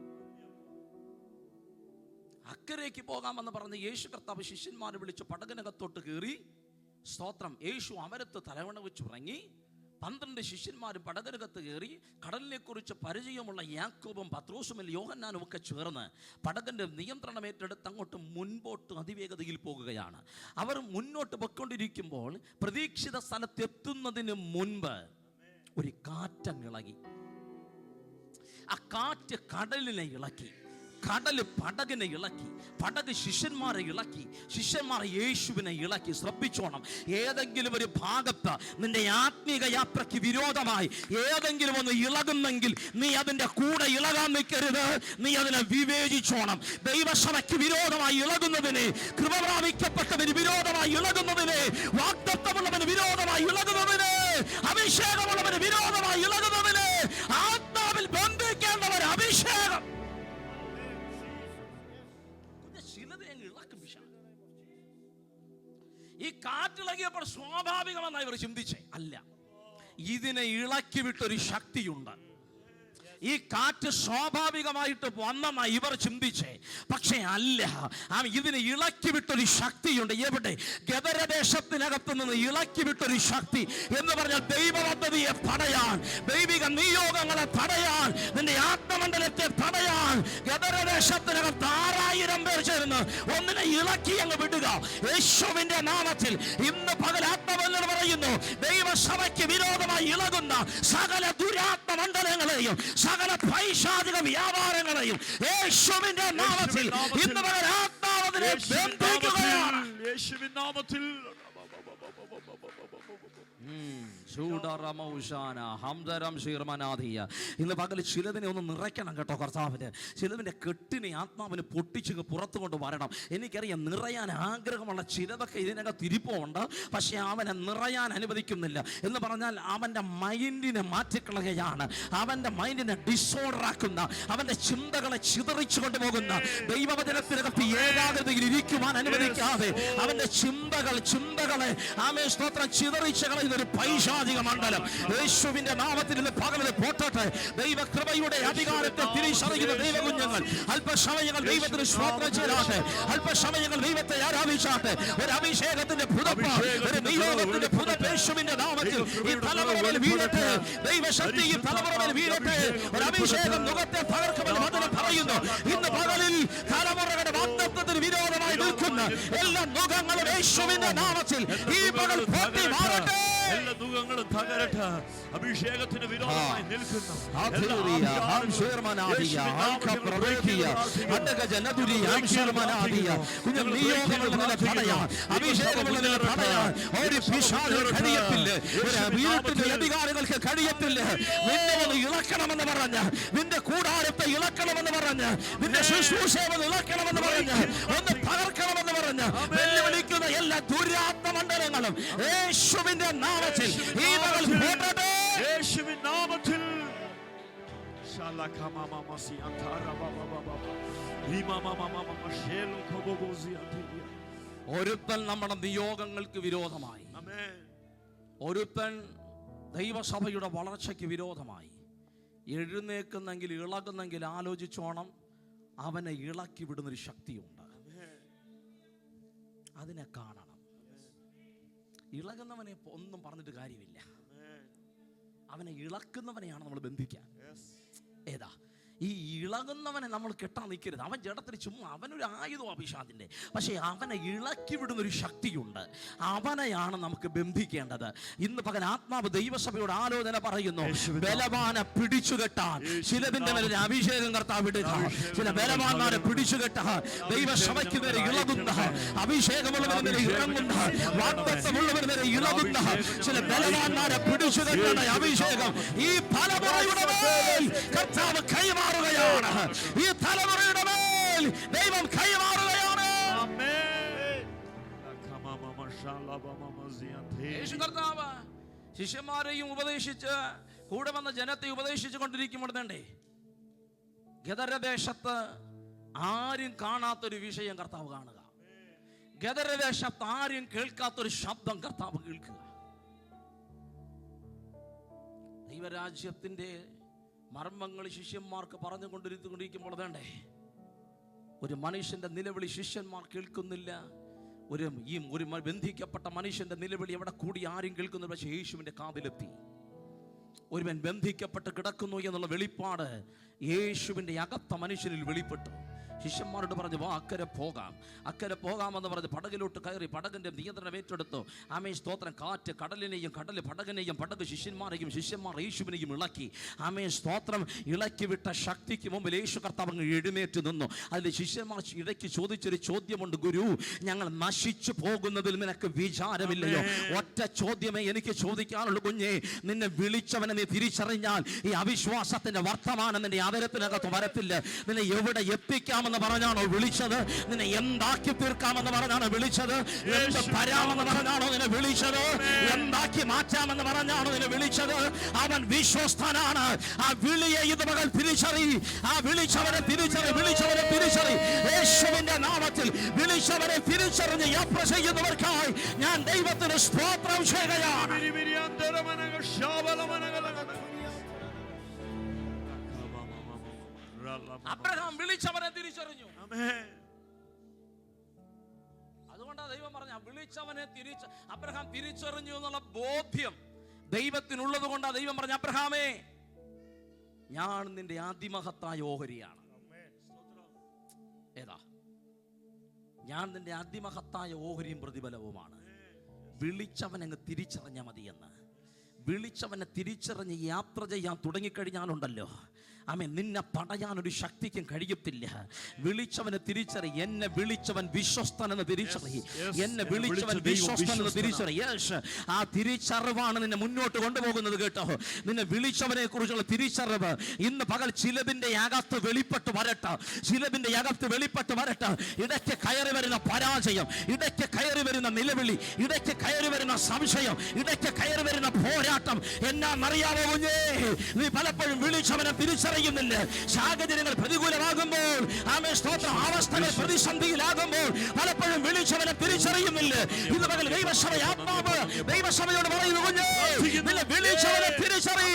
അക്കരയ്ക്ക് പോകാമെന്ന് പറഞ്ഞ് യേശു കർത്താവ് ശിഷ്യന്മാരെ വിളിച്ച് പടകിനകത്തോട്ട് കയറി. സ്തോത്രം. യേശു അമരത്ത് തലവണ വെച്ചുറങ്ങി. 12 ശിഷ്യന്മാരും പടകിനകത്ത് കയറി. കടലിനെ കുറിച്ച് പരിചയമുള്ള യാക്കോബും പത്രോസും യോഹന്നാനും ഒക്കെ ചേർന്ന് പടകിന്റെ നിയന്ത്രണം ഏറ്റെടുത്ത് അങ്ങോട്ട് മുൻപോട്ട് അതിവേഗതയിൽ പോകുകയാണ്. അവർ മുന്നോട്ട് പൊയ്ക്കൊണ്ടിരിക്കുമ്പോൾ പ്രതീക്ഷിത സ്ഥലത്തെത്തുന്നതിന് മുൻപ് ഒരു കാറ്റങ്ങിളകി. ആ കാറ്റ് കടലിനെ ഇളക്കി, കടല് പടകിനെ ഇളക്കി, പടക് ശിഷ്യന്മാരെ ഇളക്കി, ശിഷ്യന്മാർ യേശുവിനെ ഇളക്കി. ശ്രദ്ധിച്ചോണം, ഏതെങ്കിലും ഒരു ഭാഗത്ത് നിന്റെ ആത്മീക യാത്രയ്ക്ക് വിരോധമായി ഏതെങ്കിലും ഒന്ന് ഇളകുന്നെങ്കിൽ നീ അതിന്റെ കൂടെ ഇളകാൻ നിൽക്കരുത്. നീ അതിനെ വിവേചിച്ചോണം. ദൈവസഭയ്ക്ക് വിരോധമായി ഇളകുന്നതിന്, കൃപ പ്രാപിക്കപ്പെട്ടവന് വിരോധമായി ഇളകുന്നതിന്, വാഗ്ദത്തമുള്ളവന് വിരോധമായി ഇളകുന്നതിന്, അഭിഷേകമുള്ളവന് വിരോധമായി ഇളകുന്നതിന് ആത്മാവിൽ ബന്ധിക്കേണ്ടവർ അഭിഷേകം ഈ കാറ്റിളകിയപ്പോൾ സ്വാഭാവികമെന്നായി ഇവർ ചിന്തിച്ചേ അല്ല. ഇതിനെ ഇളക്കി വിട്ടൊരു ശക്തിയുണ്ട്. ഈ കാറ്റ് സ്വാഭാവികമായിട്ട് വന്നെന്നായി ഇവർ ചിന്തിച്ചേ. പക്ഷേ അല്ല, ഇതിനെ ഇളക്കി വിട്ടൊരു ശക്തിയുണ്ട്. എവിടെ? ഗദരദേശത്തിനകത്ത് നിന്ന് ഇളക്കി വിട്ടൊരു ശക്തി എന്ന് പറഞ്ഞാൽ ദൈവപദ്ധതിയെ തടയാൻ, ദൈവിക നിയോഗങ്ങളെ തടയാൻ, നിന്റെ ആത്മമണ്ഡലത്തെ തടയാൻ ഗദരദേശത്തിനകത്ത് 6000 പേർ ചേർന്ന് ഒന്നിനെ ഇളക്കി അങ്ങ് വിടുക. യേശുവിന്റെ നാമത്തിൽ ഇന്ന് പകൽ ആത്മവല്ലർ പറയുന്നു, ദൈവസഭയ്ക്ക് വിരോധമായി ഇളകുന്ന സകല ദുരാത്മമണ്ഡലങ്ങളെയും സകല പൈശാചിക വ്യാപാരങ്ങളെയും യേശുവിന്റെ നാമത്തിൽ ഇന്ന് പകൽ ആത്മാവിനെ ബന്ധിക്കുകയാണ്. യേശുവിൻ നാമത്തിൽ ഇന്ന് പകൽ ചിലതിനെ ഒന്ന് നിറയ്ക്കണം കേട്ടോ കർത്താവിന്. ചിലതിൻ്റെ കെട്ടിനെ ആത്മാവിന് പൊട്ടിച്ച് പുറത്തു കൊണ്ട് വരണം. എനിക്കറിയാം, നിറയാൻ ആഗ്രഹമുള്ള ചിലതൊക്കെ ഇതിനകത്ത് ഇരിപ്പുണ്ട്, പക്ഷെ അവനെ നിറയാൻ അനുവദിക്കുന്നില്ല. എന്ന് പറഞ്ഞാൽ അവൻ്റെ മൈൻഡിനെ മാറ്റിക്കളയുകയാണ്, അവൻ്റെ മൈൻഡിനെ ഡിസോർഡർ ആക്കുന്ന, അവൻ്റെ ചിന്തകളെ ചിതറിച്ചു കൊണ്ടുപോകുന്ന, ദൈവവചനത്തിനകത്ത് ഏകാഗ്രതയിൽ ഇരിക്കുവാൻ അനുവദിക്കാതെ അവൻ്റെ ചിന്തകളെ സ്തോത്രം ചിതറിച്ച് കളയുന്ന ഒരു പൈശാചിക മണ്ഡലം യേശുവിന്റെ നാമത്തിൽ ഇന്ന് പകല് പോട്ടെ. ദൈവകൃപയുടെ അധികാരത്തെ തിരിച്ചറിയുന്ന ദൈവകുഞ്ഞുങ്ങൾ അല്പസമയങ്ങൾ ദൈവത്തിന് സ്തോത്രം ചെയ്താട്ടെ, അല്പസമയങ്ങൾ ദൈവത്തെ ആരാധിച്ചാട്ടെ. ഒരു അഭിഷേകത്തിന്റെ പുതപ്പ്, ഒരു നിയോഗത്തിന്റെ പുതപ്പ് യേശുവിന്റെ നാമത്തിൽ ഈ തലമുറയിൽ വീഴട്ടെ. ദൈവശക്തി ഈ തലമുറയിൽ വീഴട്ടെ. ഒരു അഭിഷേകം മുഖത്തെ തകർക്കുമെന്ന് വചനം പറയുന്നു. ഇന്ന് പകലിൽ തലമുറകളുടെ വാഗ്ദത്തത്തിന് വിരോധമായി നിൽക്കുന്ന എല്ലാ മുഖങ്ങളും യേശുവിന്റെ നാമത്തിൽ ഈ പകൽ പൊട്ടി മാറട്ടെ. എല്ലാ ദുഃഖങ്ങളും തകരട്ടെ. അഭിഷേകത്തിന് വിരോധമായി നിൽക്കുന്ന അധികാരികൾക്ക് കഴിയത്തില്ല. നിന്നെ ഒന്ന് ഇളക്കണമെന്ന് പറഞ്ഞ്, നിന്റെ കൂടാരത്തെ ഇളക്കണമെന്ന് പറഞ്ഞ്, നിന്റെ ശുശ്രൂഷയെ ഇളക്കണമെന്ന് പറഞ്ഞ്, ഒന്ന് തകർക്കണമെന്ന് പറഞ്ഞ് വെല്ലുവിളിക്കുന്ന എല്ലാ ദുരാത്മ മണ്ഡലങ്ങൾ ദുരാത്മാക്കളും യേശുവിന്റെ നാമത്തിൽ ഈ പകൽ പോകട്ടെ. യേശുവിൻ നാമത്തിൽ ഒരുത്തൻ നമ്മുടെ നിയോഗങ്ങൾക്ക് വിരോധമായി, ഒരുത്തൻ ദൈവസഭയുടെ വളർച്ചയ്ക്ക് വിരോധമായി എഴുന്നേക്കുന്നെങ്കിൽ ഇളകുന്നെങ്കിൽ ആലോചിച്ചോണം, അവനെ ഇളക്കി വിടുന്നൊരു ശക്തിയുണ്ട്. അതിനെ കാണണം. ഇളകുന്നവനെ ഒന്നും പറഞ്ഞിട്ട് കാര്യമില്ല. അവനെ ഇളക്കുന്നവനെയാണ് നമ്മൾ ബന്ധിക്കാൻ. ഏതാ ഈ ഇളകുന്നവനെ നമ്മൾ കെട്ടാൻ നിൽക്കരുത്. അവൻ ജഡത്തിൽ ചുമ്മാ, അവനൊരു ആയുധം അഭിഷാദിന്റെ. പക്ഷേ അവനെ ഇളക്കി വിടുന്നൊരു ശക്തിയുണ്ട്. അവനെയാണ് നമുക്ക് ബന്ധിക്കേണ്ടത്. ഇന്ന് പകൽ ആത്മാവ് ദൈവസഭയുടെ ആലോചന പറയുന്നു, ബലവാനെ പിടിച്ചുകെട്ടാൻ ചിലതിന്റെ മേലെ അഭിഷേകം കർത്താവ് വിടുക. ചില ബലവാന്മാരെ പിടിച്ചുകെട്ടാൻ ദൈവസഭയ്ക്ക് നേരെ ഇളകുന്ന, അഭിഷേകമുള്ളവരുടെ നേരെ ഇറങ്ങുന്ന, വാഗ്ദത്തമുള്ളവരുടെ നേരെ ഇളകുന്ന ചില ബലവാന്മാരെ പിടിച്ചുകെട്ടുന്ന അഭിഷേകം ഈ തലമുറയുടെ മേൽ കർത്താവ് കൈമാറുകയാണ്. ഈ തലമുറയുടെ മേൽ ദൈവം കൈമാറുകയാണ്. യേശു കർത്താവ് ശിഷ്യന്മാരെയും ഉപദേശിച്ച് കൂടെ വന്ന ജനത്തെ ഉപദേശിച്ചു കൊണ്ടിരിക്കുമ്പോൾ തന്നെ ഗദരദേശത്ത് ആരും കാണാത്തൊരു വിഷയം കർത്താവ് കാണുക. ഗദരദേശത്ത് ആരും കേൾക്കാത്തൊരു ശബ്ദം കർത്താവ് കേൾക്കുക. ദൈവരാജ്യത്തിന്റെ മർമ്മങ്ങൾ ശിഷ്യന്മാർക്ക് പറഞ്ഞുകൊണ്ടിരിക്കുമ്പോൾ വേണ്ടേ ഒരു മനുഷ്യന്റെ നിലവിളി ശിഷ്യന്മാർ കേൾക്കുന്നില്ല. ഒരു ബന്ധിക്കപ്പെട്ട മനുഷ്യന്റെ നിലവിളി എവിടെ കൂടി ആരും കേൾക്കുന്നില്ല. പക്ഷേ യേശുവിന്റെ കാതിലെത്തി. ഒരുവൻ ബന്ധിക്കപ്പെട്ട് കിടക്കുന്നു എന്നുള്ള വെളിപ്പാട് യേശുവിന്റെ അകത്ത മനുഷ്യനിൽ വെളിപ്പെട്ടു. ശിഷ്യന്മാരോട് പറഞ്ഞു, വാ അക്കരെ പോകാം. അക്കരെ പോകാമെന്ന് പറഞ്ഞ് പടകിലോട്ട് കയറി പടകിന്റെ നിയന്ത്രണം ഏറ്റെടുത്തു. ആമേ സ്തോത്രം. കാറ്റ് കടലിനെയും കടൽ പടകിനെയും പടക് ശിഷ്യന്മാരെയും ശിഷ്യന്മാർ യേശുവിനെയും ഇളക്കി. ആമേ സ്തോത്രം. ഇളക്കി വിട്ട ശക്തിക്ക് മുമ്പിൽ യേശു കർത്താവ് അങ്ങ് എഴുന്നേറ്റ് നിന്നു. അതിൽ ശിഷ്യന്മാർ ഇടയ്ക്ക് ചോദിച്ചൊരു ചോദ്യമുണ്ട്, ഗുരു ഞങ്ങൾ നശിച്ചു പോകുന്നതിൽ നിനക്ക് വിചാരമില്ലയോ? ഒറ്റ ചോദ്യമേ എനിക്ക് ചോദിക്കാനുള്ളൂ, കുഞ്ഞേ. നിന്നെ വിളിച്ചവനെ നീ തിരിച്ചറിഞ്ഞാൽ ഈ അവിശ്വാസത്തിന്റെ വർത്തമാനം നിന്റെ അവരത്തിനകത്ത് വരത്തില്ല. നിന്നെ എവിടെ എത്തിക്കാമെന്ന് പറഞ്ഞാണോ വിളിച്ചത്? നിന്നെ എന്താക്കി തീർക്കാമെന്ന് പറഞ്ഞാണോ വിളിച്ചത്? എന്ത് തരാമെന്ന് പറഞ്ഞാണോ നിന്നെ വിളിച്ചത്? എന്താക്കി മാറ്റാമെന്ന് പറഞ്ഞാണോ നിന്നെ വിളിച്ചത്? അവൻ വിശ്വസ്തനാണ്. ആ വിളിയെ ഇത് മകൾ തിരിച്ചറി. ആ വിളിച്ചവനെ തിരിച്ചറി. വിളിച്ചവനെ തിരിച്ചറി. യേശുവിന്റെ നാമത്തിൽ വിളിച്ചവനെ തിരിച്ചറിഞ്ഞ് യാത്ര ചെയ്യുന്നവർക്കായി ഞാൻ ദൈവത്തിന് സ്തോത്രം ചെയ്യുകയാണ്. അബ്രഹാം വിളിച്ചവനെ തിരിച്ചറിഞ്ഞു. അതുകൊണ്ടാണ് ദൈവം പറഞ്ഞ വിളിച്ചവനെ അബ്രഹാം തിരിച്ചറിഞ്ഞു എന്നുള്ള ബോധ്യം ദൈവത്തിനുള്ളത് കൊണ്ടാണ് ദൈവം പറഞ്ഞ, അബ്രഹാമേ ഞാൻ നിന്റെ അതിമഹത്തായ ഓഹരിയാണ്. ഏതാ? ഞാൻ നിന്റെ അതിമഹത്തായ ഓഹരിയും പ്രതിഫലവുമാണ്. വിളിച്ചവനങ്ങ് തിരിച്ചറിഞ്ഞ മതിയെന്ന്. വിളിച്ചവനെ തിരിച്ചറിഞ്ഞ് യാത്ര ചെയ്യാൻ തുടങ്ങിക്കഴിഞ്ഞാലുണ്ടല്ലോ, ആമേൻ, നിന്നെ തടയാനൊരു ശക്തിക്കും കഴിയത്തില്ല. വിളിച്ചവനെ തിരിച്ചറി. എന്നെ വിളിച്ചവൻ വിശ്വസ്തനെന്ന് തിരിച്ചറി. എന്നെ വിളിച്ചവൻ വിശ്വസ്തനെന്ന് തിരിച്ചറി. യേശ് ആ തിരിച്ചറിവാണ് നിന്നെ മുന്നോട്ട് കൊണ്ടുപോകുന്നത്. കേട്ടോ, നിന്നെ വിളിച്ചവനെ കുറിച്ചുള്ള തിരിച്ചറിവ് ഇന്ന് പകൽ ചിലതിന്റെ അകത്ത് വെളിപ്പെട്ട് വരട്ടെ. ചിലതിന്റെ അകത്ത് വെളിപ്പെട്ട് വരട്ടെ. ഇടയ്ക്ക് കയറി വരുന്ന പരാജയം, ഇടയ്ക്ക് കയറി വരുന്ന നിലവിളി, ഇടയ്ക്ക് കയറി വരുന്ന സംശയം, ഇടയ്ക്ക് കയറി വരുന്ന പോരാട്ടം എന്നാന്നറിയാമോ കുഞ്ഞേ? നീ പലപ്പോഴും വിളിച്ചവനെ തിരിച്ചറിയുന്നില്ല. സാഹചര്യങ്ങൾ പ്രതികൂലമാകുമ്പോൾ, ആമേ സ്തോത്രം, അവസ്ഥകൾ പ്രതിസന്ധിയിലാകുമ്പോൾ പലപ്പോഴും വിളിച്ചവനെ തിരിച്ചറിയുന്നില്ല. ഇത് മകൾ ദൈവസഭ ആത്മാവ് ദൈവസഭയോട് പറയുന്നു, കുഞ്ഞേ നിന്നെ വിളിച്ചവനെ തിരിച്ചറി.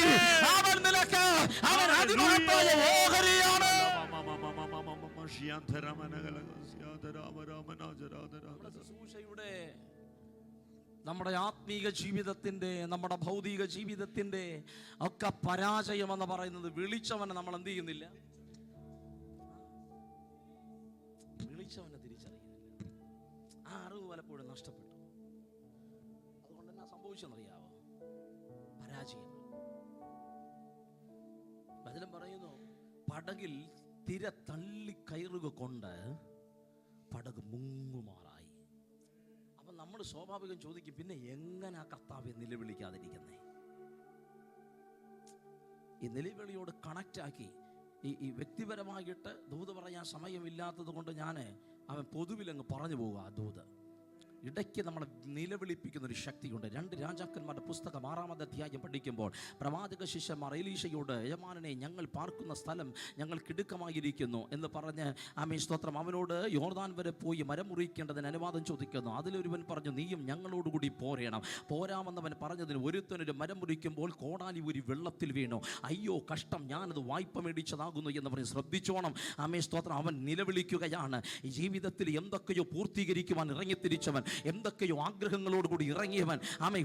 അവൻ നിനക്ക് അവൻ അതിമഹത്തായ ഓഹരിയാണ്. നമ്മുടെ ആത്മീക ജീവിതത്തിന്റെ, നമ്മുടെ ഭൗതിക ജീവിതത്തിന്റെ ഒക്കെ പരാജയം എന്ന് പറയുന്നത് വിളിച്ചവനെ നമ്മൾ എന്ത് ചെയ്യുന്നില്ല? വിളിച്ചവനെ തിരിച്ചറിയുന്നില്ല. ആ അറിവ് പലപ്പോഴും നഷ്ടപ്പെട്ടു. അതുകൊണ്ട് എന്നാ സംഭവിച്ചെന്നറിയാവോ? പരാജയം. ബദലും പറയുന്നു, പടകിൽ തിര തള്ളിക്കയറുക കൊണ്ട് പടക് മുങ്ങുമാറായി. അപ്പം നമ്മൾ സ്വാഭാവികം ചോദിക്കും, പിന്നെ എങ്ങനെ കർത്താവെ നിലവിളിക്കാതിരിക്കുന്നേ? ഈ നിലവിളിയോട് കണക്റ്റാക്കി ഈ വ്യക്തിപരമായിട്ട് ദൂത് പറയാൻ സമയമില്ലാത്തത് കൊണ്ട് അവൻ പൊതുവിലങ്ങ് പറഞ്ഞു പോവുക. ദൂത് ഇടയ്ക്ക് നമ്മളെ നിലവിളിപ്പിക്കുന്ന ഒരു ശക്തിയുണ്ട്. 2 രാജാക്കന്മാരുടെ പുസ്തകം 6-ാമത്തെ അധ്യായം പഠിക്കുമ്പോൾ പ്രവാചക ശിഷ്യന്മാർ എലീശയോട്, യജമാനനെ, ഞങ്ങൾ പാർക്കുന്ന സ്ഥലം ഞങ്ങൾക്ക് ഇടുക്കമായിരിക്കുന്നു എന്ന് പറഞ്ഞ് സ്തോത്രം അവനോട് യോർദാൻ വരെ പോയി മരം മുറിക്കേണ്ടതിന് അനുവാദം ചോദിക്കുന്നു. അതിലൊരുവൻ പറഞ്ഞു, നീയും ഞങ്ങളോടുകൂടി പോരാമെന്നവൻ പറഞ്ഞതിന് ഒരുത്തനൊരു മരം മുറിക്കുമ്പോൾ കോടാലി ഒരു വെള്ളത്തിൽ വീണു. അയ്യോ കഷ്ടം, ഞാനത് വായ്പ മേടിച്ചതാകുന്നു എന്ന് പറഞ്ഞ് ശ്രദ്ധിച്ചോണം. സ്തോത്രം അവൻ നിലവിളിക്കുകയാണ്. ഈ ജീവിതത്തിൽ എന്തൊക്കെയോ പൂർത്തീകരിക്കുവാൻ ഇറങ്ങിത്തിരിച്ചവൻ, എന്തൊക്കെയോ ആഗ്രഹങ്ങളോടുകൂടി ഇറങ്ങിയവൻ,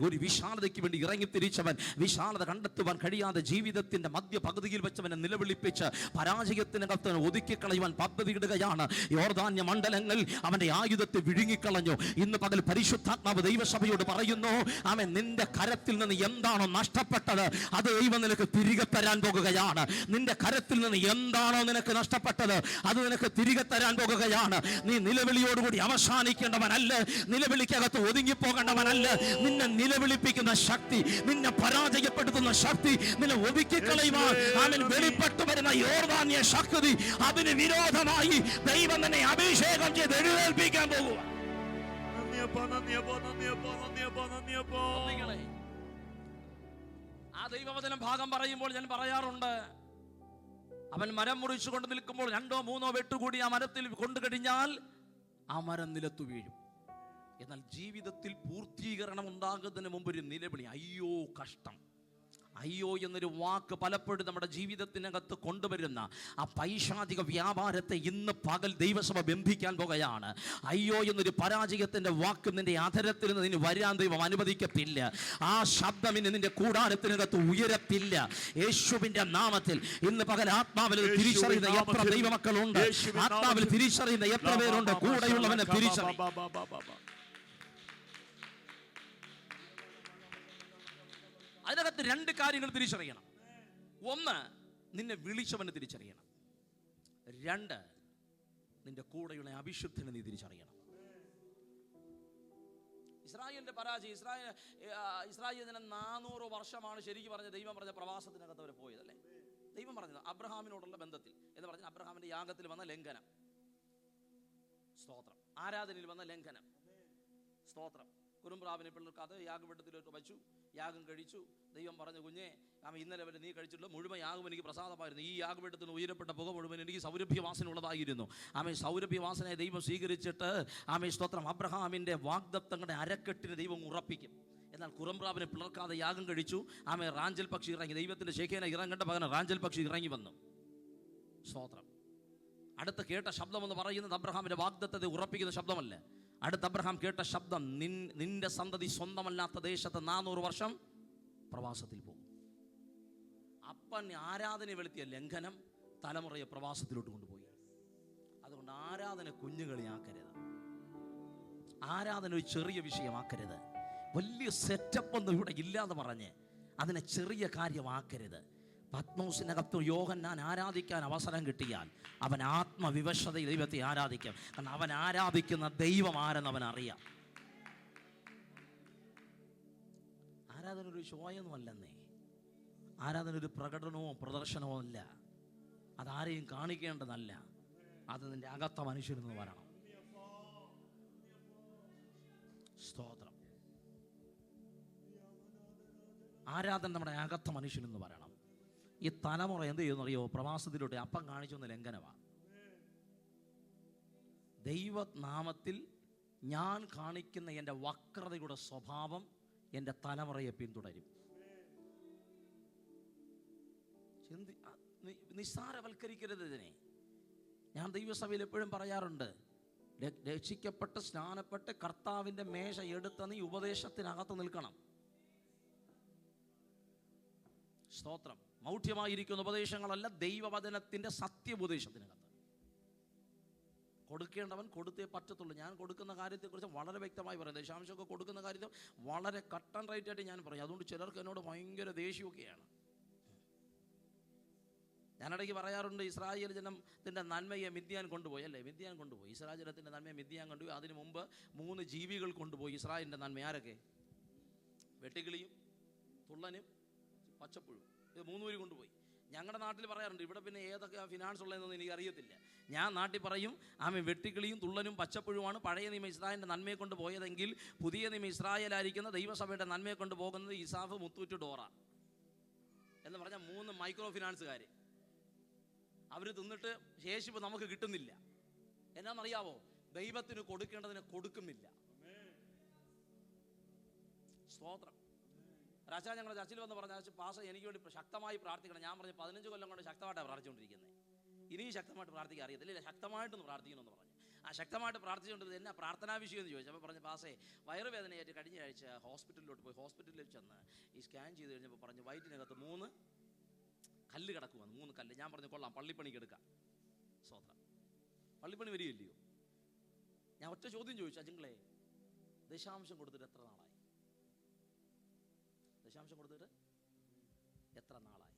ഒരു വിശാലതയ്ക്ക് വേണ്ടി ഇറങ്ങിത്തിരിച്ചവൻ, വിശാലത കണ്ടെത്തുവാൻ കഴിയാതെ ജീവിതത്തിന്റെ മധ്യപകുതിയിൽ വെച്ചവനെ നിലവിളിപ്പിച്ച് പരാജയത്തിനകത്ത് ഒതുക്കിക്കളയുവാൻ പദ്ധതിയിടുകയാണ്. യോർദാന്യ മണ്ഡലങ്ങൾ അവന്റെ ആയുധത്തെ വിഴുങ്ങിക്കളഞ്ഞു. ഇന്ന് പകൽ പരിശുദ്ധാത്മാവ് ദൈവസഭയോട് പറയുന്നു, നിന്റെ കരത്തിൽ നിന്ന് എന്താണോ നഷ്ടപ്പെട്ടത് അത് ദൈവം നിനക്ക് തിരികെ തരാൻ പോകുകയാണ്. നിന്റെ കരത്തിൽ നിന്ന് എന്താണോ നിനക്ക് നഷ്ടപ്പെട്ടത് അത് നിനക്ക് തിരികെ തരാൻ പോകുകയാണ്. നീ നിലവിളിയോടുകൂടി അവസാനിക്കേണ്ടവനല്ല, നിലവിളിക്കകത്ത് ഒതുങ്ങിപ്പോകേണ്ടവനല്ല. നിന്നെ നിലവിളിപ്പിക്കുന്ന ശക്തി, നിന്നെ പരാജയപ്പെടുത്തുന്ന ശക്തി, നിന്നെ ഒതുക്കിക്കളയുവാൻ വെളിപ്പെട്ടു വരുന്ന യോർദാന്യ ശക്തി, അതിന് വിരോധമായി ദൈവം തന്നെ അഭിഷേകം ചെയ്ത് എഴുന്നേൽപ്പിക്കാൻ പോകുക. ആ ദൈവവചനം ഭാഗം പറയുമ്പോൾ ഞാൻ പറയാറുണ്ട്, അവൻ മരം മുറിച്ചു കൊണ്ട് നിൽക്കുമ്പോൾ 2-3 വെട്ടുകൂടി ആ മരത്തിൽ കൊണ്ടു കഴിഞ്ഞാൽ ആ മരം നിലത്തു വീഴും. എന്നാൽ ജീവിതത്തിൽ പൂർത്തീകരണം ഉണ്ടാകുന്നതിന് മുമ്പ് ഒരു നിലവിളി, അയ്യോ കഷ്ടം. അയ്യോ എന്നൊരു വാക്ക് പലപ്പോഴും നമ്മുടെ ജീവിതത്തിനകത്ത് കൊണ്ടുവരുന്ന ആ പൈശാചിക വ്യാപാരത്തെ ഇന്ന് പകൽ ദൈവസഭ ബന്ധിക്കാൻ പോകുകയാണ്. അയ്യോ എന്നൊരു പരാജയത്തിന്റെ വാക്ക് നിന്റെ അധരത്തിൽ നിന്ന് നിന്നെ വരാൻ ദൈവം അനുവദിക്കത്തില്ല. ആ ശബ്ദം ഇന്ന് നിന്റെ കൂടാരത്തിനകത്ത് ഉയരത്തില്ല. യേശുവിന്റെ നാമത്തിൽ ഇന്ന് പകൽ ആത്മാവിൽ തിരിച്ചറിയുന്ന എത്ര ദൈവമക്കളുണ്ട്, ആത്മാവിൽ തിരിച്ചറിയുന്ന എത്ര പേരുണ്ട്, കൂടെയുള്ളവനെ തിരിച്ചറിയും. അതിനകത്ത് 2 കാര്യങ്ങൾ തിരിച്ചറിയണം. 1, നിന്നെ വിളിച്ചവനെ തിരിച്ചറിയണം. 2, നിന്റെ കൂടെയുള്ള അഭിഷുദ്ധനെ നീ തിരിച്ചറിയണം. ഇസ്രായേലിന്റെ പരാജയം, ഇസ്രായേലിന് 400 വർഷമാണ് ശരിക്കും പറഞ്ഞ ദൈവം പറഞ്ഞ പ്രവാസത്തിനകത്ത് അവർ പോയതല്ലേ. ദൈവം പറഞ്ഞത് അബ്രഹാമിനോടുള്ള ബന്ധത്തിൽ എന്ന് പറഞ്ഞാൽ അബ്രഹാമിന്റെ യാഗത്തിൽ വന്ന ലംഘനം, സ്തോത്രം, ആരാധനയിൽ വന്ന ലംഘനം, സ്തോത്രം. കുറുമ്പ്രാവിനെ പിള്ളേർക്ക് അത് യാഗപീഠത്തിലോട്ട് വച്ചു, യാഗം കഴിച്ചു. ദൈവം പറഞ്ഞു, കുഞ്ഞെ, ഇന്നലെ വരെ നീ കഴിച്ചിട്ടുള്ള മുഴുവൻ യാഗം എനിക്ക് പ്രസാദമായിരുന്നു. ഈ യാഗപീഠത്തിന് ഉയരപ്പെട്ട പുക മുഴുവൻ എനിക്ക് സൗരഭ്യവാസനുള്ളതായിരുന്നു. സൗരഭ്യവാസനെ ദൈവം സ്വീകരിച്ചിട്ട് സ്തോത്രം അബ്രഹാമിൻ്റെ വാഗ്ദത്തങ്ങളുടെ അരക്കെട്ടിന് ദൈവം ഉറപ്പിക്കും. എന്നാൽ കുറുമ്പ്രാവിനെ പിളർക്കാതെ യാഗം കഴിച്ചു. റാഞ്ചൽ പക്ഷി ഇറങ്ങി, ദൈവത്തിൻ്റെ ശേഖേന ഇറങ്ങേണ്ട പകരം റാഞ്ചൽ പക്ഷി ഇറങ്ങി വന്നു. സ്തോത്രം. അടുത്ത് കേട്ട ശബ്ദമെന്ന് പറയുന്നത് അബ്രഹാമിൻ്റെ വാഗ്ദത്തത്തെ ഉറപ്പിക്കുന്ന ശബ്ദമല്ല. അടുത്ത അബ്രഹാം കേട്ട ശബ്ദം, നിന്റെ സന്തതി സ്വന്തമല്ലാത്ത ദേശത്ത് 400 വർഷം പ്രവാസത്തിൽ പോകും. അപ്പൻ ആരാധന വെളുത്തിയ ലംഘനം തലമുറയെ പ്രവാസത്തിലോട്ട് കൊണ്ടുപോയി. അതുകൊണ്ട് ആരാധന കുഞ്ഞുകളിയാക്കരുത്, ആരാധന ഒരു ചെറിയ വിഷയമാക്കരുത്. വലിയ സെറ്റപ്പ് ഒന്നും ഇവിടെ ഇല്ലാതെ പറഞ്ഞ് അതിനെ ചെറിയ കാര്യമാക്കരുത്. പത്മോസിനകത്ത് യോഹന്നാൻ ആരാധിക്കാൻ അവസരം കിട്ടിയാൽ അവൻ ആത്മവിവശതയിൽ ദൈവത്തെ ആരാധിക്കും. കാരണം അവൻ ആരാധിക്കുന്ന ദൈവം ആരെന്ന് അവൻ അറിയാം. ആരാധന ഒരു ഷോയൊന്നും അല്ലെന്നേ. ആരാധന ഒരു പ്രകടനമോ പ്രദർശനമോ അല്ല. അതാരെയും കാണിക്കേണ്ടതല്ല. അത് നിന്റെ അകത്ത മനുഷ്യരിൽ നിന്ന് വരണം. സ്തോത്രം. ആരാധന നമ്മുടെ അകത്ത മനുഷ്യരിൽ നിന്ന് വരണം. ഈ തലമുറ എന്ത് ചെയ്യുന്നറിയോ? പ്രവാസത്തിലോട്ട് അപ്പം കാണിച്ചൊന്ന് ലംഘനമാണ്. ദൈവനാമത്തിൽ ഞാൻ കാണിക്കുന്ന എൻ്റെ വക്രതയുടെ സ്വഭാവം എൻ്റെ തലമുറയെ പിന്തുടരും. നിസ്സാരവൽക്കരിക്കരുത് ഇതിനെ. ഞാൻ ദൈവസഭയിൽ എപ്പോഴും പറയാറുണ്ട്, രക്ഷിക്കപ്പെട്ട് സ്നാനപ്പെട്ട് കർത്താവിൻ്റെ മേശ എടുത്ത നീ ഉപദേശത്തിനകത്ത് നിൽക്കണം. സ്തോത്രം. മൗഢ്യമായിരിക്കുന്ന ഉപദേശങ്ങളല്ല, ദൈവവചനത്തിൻ്റെ സത്യോപദേശത്തിനകത്ത് കൊടുക്കേണ്ടവൻ കൊടുത്തേ പറ്റത്തുള്ളൂ. ഞാൻ കൊടുക്കുന്ന കാര്യത്തെക്കുറിച്ച് വളരെ വ്യക്തമായി പറയും. ദശാംശമൊക്കെ കൊടുക്കുന്ന കാര്യത്തിൽ വളരെ കട്ട് ആൻഡ് റൈറ്റ് ആയിട്ട് ഞാൻ പറയും. അതുകൊണ്ട് ചിലർക്ക് എന്നോട് ഭയങ്കര ദേഷ്യമൊക്കെയാണ്. ഞാനിടയ്ക്ക് പറയാറുണ്ട്, ഇസ്രായേൽ ജനത്തിൻ്റെ നന്മയെ മിദ്യാൻ കൊണ്ടുപോയി അല്ലേ. മിദ്യാൻ കൊണ്ടുപോയി ഇസ്രായേൽ ജനത്തിൻ്റെ നന്മയെ മിദ്യാൻ കൊണ്ടുപോയി. അതിനു മുമ്പ് 3 ജീവികൾ കൊണ്ടുപോയി ഇസ്രായേലിൻ്റെ നന്മ. ആരൊക്കെ? വെട്ടുകിളിയും തുള്ളനും പച്ചപ്പുഴും. ഇത് 3 പേര് കൊണ്ടുപോയി. ഞങ്ങളുടെ നാട്ടിൽ പറയാറുണ്ട്, ഇവിടെ പിന്നെ ഏതൊക്കെ ഫിനാൻസ് ഉള്ളതെന്നൊന്നും എനിക്കറിയത്തില്ല. ഞാൻ നാട്ടിൽ പറയും, ആമേ വെട്ടിക്കിളിയും തുള്ളനും പച്ചപ്പുഴുവാണ് പഴയ നിയമ ഇസ്രായേലിൻ്റെ നന്മയെ കൊണ്ട് പോയതെങ്കിൽ പുതിയ നിയമ ഇസ്രായേലായിരിക്കുന്ന ദൈവസഭയുടെ നന്മയെ കൊണ്ട് പോകുന്നത് ഇസാഫ്, മുത്തൂറ്റ്, ഡോറ എന്ന് പറഞ്ഞാൽ 3 മൈക്രോ ഫിനാൻസുകാർ. അവർ തിന്നിട്ട് ശേഷിപ്പ് നമുക്ക് കിട്ടുന്നില്ല. എന്നാണെന്നറിയാവോ? ദൈവത്തിന് കൊടുക്കേണ്ടതിനെ കൊടുക്കുന്നില്ല. സ്തോത്രം. ഒരാഴ്ച ഞങ്ങളുടെ ചർച്ചിൽ വന്ന് പറഞ്ഞ പാസ്റ്റർ എനിക്ക് വേണ്ടി ശക്തമായി പ്രാർത്ഥിക്കണം. ഞാൻ പറഞ്ഞു 15 കൊല്ലം കൊണ്ട് ശക്തമായിട്ടാണ് പ്രാർത്ഥിച്ചുകൊണ്ടിരിക്കുന്നത്, ഇനിയും ശക്തമായിട്ട് പ്രാർത്ഥിക്കാൻ അറിയത്തില്ല, ശക്തമായിട്ടൊന്ന് പ്രാർത്ഥിക്കണമെന്ന് പറഞ്ഞു. ആ ശക്തമായിട്ട് പ്രാർത്ഥിച്ചുകൊണ്ടിരുന്നത് എന്നാ പ്രാർത്ഥനാ വിഷയം എന്ന് ചോദിച്ചു. അപ്പോൾ പറഞ്ഞു, പാസ്റ്റേ വയറുവേദനയായിട്ട് കഴിഞ്ഞ ആഴ്ച ഹോസ്പിറ്റലിലോട്ട് പോയി. ഹോസ്പിറ്റലിൽ ചെന്ന് ഈ സ്കാൻ ചെയ്ത് കഴിഞ്ഞപ്പോൾ പറഞ്ഞു വയറ്റിനകത്ത് 3 കല്ല് കിടക്കുമെന്ന്. 3 കല്ല്. ഞാൻ പറഞ്ഞു കൊള്ളാം, പള്ളിപ്പണിക്ക് എടുക്കാം. സ്തോത്രം. പള്ളിപ്പണി വരികയില്ലയോ? ഞാൻ ഒറ്റ ചോദ്യം ചോദിച്ചു, അജിങ്ങളെ ദശാംശം കൊടുത്തിട്ട് എത്ര നാളായി? ദശാംശം കൊടുത്തിട്ട് എത്ര നാളായി?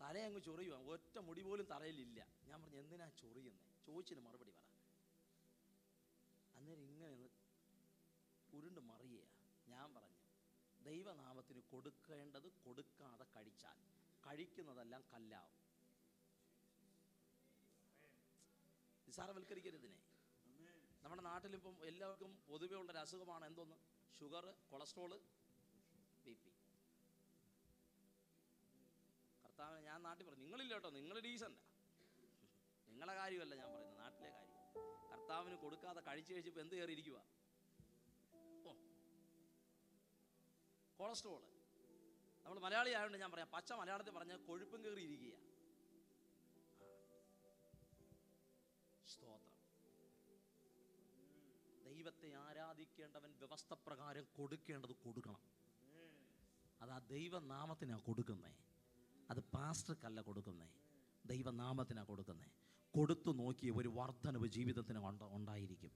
തലയങ്ങ് ചൊറിയുക, ഒറ്റ മുടി പോലും തലയിലില്ല. ഞാൻ പറഞ്ഞു എന്തിനാ ചൊറിയുന്നേ? ചോദിച്ചിന് മറുപടി പറ. അന്നേരം ഇങ്ങനെ ഉരുണ്ട് മറിയുക. ഞാൻ പറഞ്ഞു ദൈവനാമത്തിന് കൊടുക്കേണ്ടത് കൊടുക്കാതെ കഴിച്ചാൽ കഴിക്കുന്നതെല്ലാം കല്ലാവും. നിസ്സാരവൽക്കരിക്കരുതിനെ. നമ്മുടെ നാട്ടിലിപ്പം എല്ലാവർക്കും പൊതുവേ ഉള്ളൊരു അസുഖമാണ് എന്തോന്ന്? Sugar, cholesterol, BP. കർത്താവിനെ ഞാൻ നാട്ടിൽ പറഞ്ഞു, നിങ്ങളില്ല കേട്ടോ, നിങ്ങൾ ഡീസൻ്റാ, നിങ്ങളെ കാര്യമല്ല ഞാൻ പറയുന്നത്, നാട്ടിലെ കാര്യം. കർത്താവിന് കൊടുക്കാതെ കഴിച്ചപ്പോൾ എന്ത് കയറിയിരിക്കുക? കൊളസ്ട്രോള്. നമ്മൾ മലയാളി ആയതുകൊണ്ട് ഞാൻ പറയാം, പച്ച മലയാളത്തിൽ പറഞ്ഞാൽ കൊഴുപ്പും കയറിയിരിക്കുക. സ്തോത്രം. ദൈവത്തെ ആരാധിക്കേണ്ടവൻ വ്യവസ്ഥ പ്രകാരം കൊടുക്കേണ്ടത് കൊടുക്കണം. അത് ആ ദൈവനാമത്തിനാണ് കൊടുക്കുന്നേ, അത് പാസ്റ്റർക്കല്ല കൊടുക്കുന്നേ, ദൈവനാമത്തിനാണ് കൊടുക്കുന്നേ. കൊടുത്തു നോക്കിയ ഒരു വർധനവ് ജീവിതത്തിന് ഉണ്ടായിരിക്കും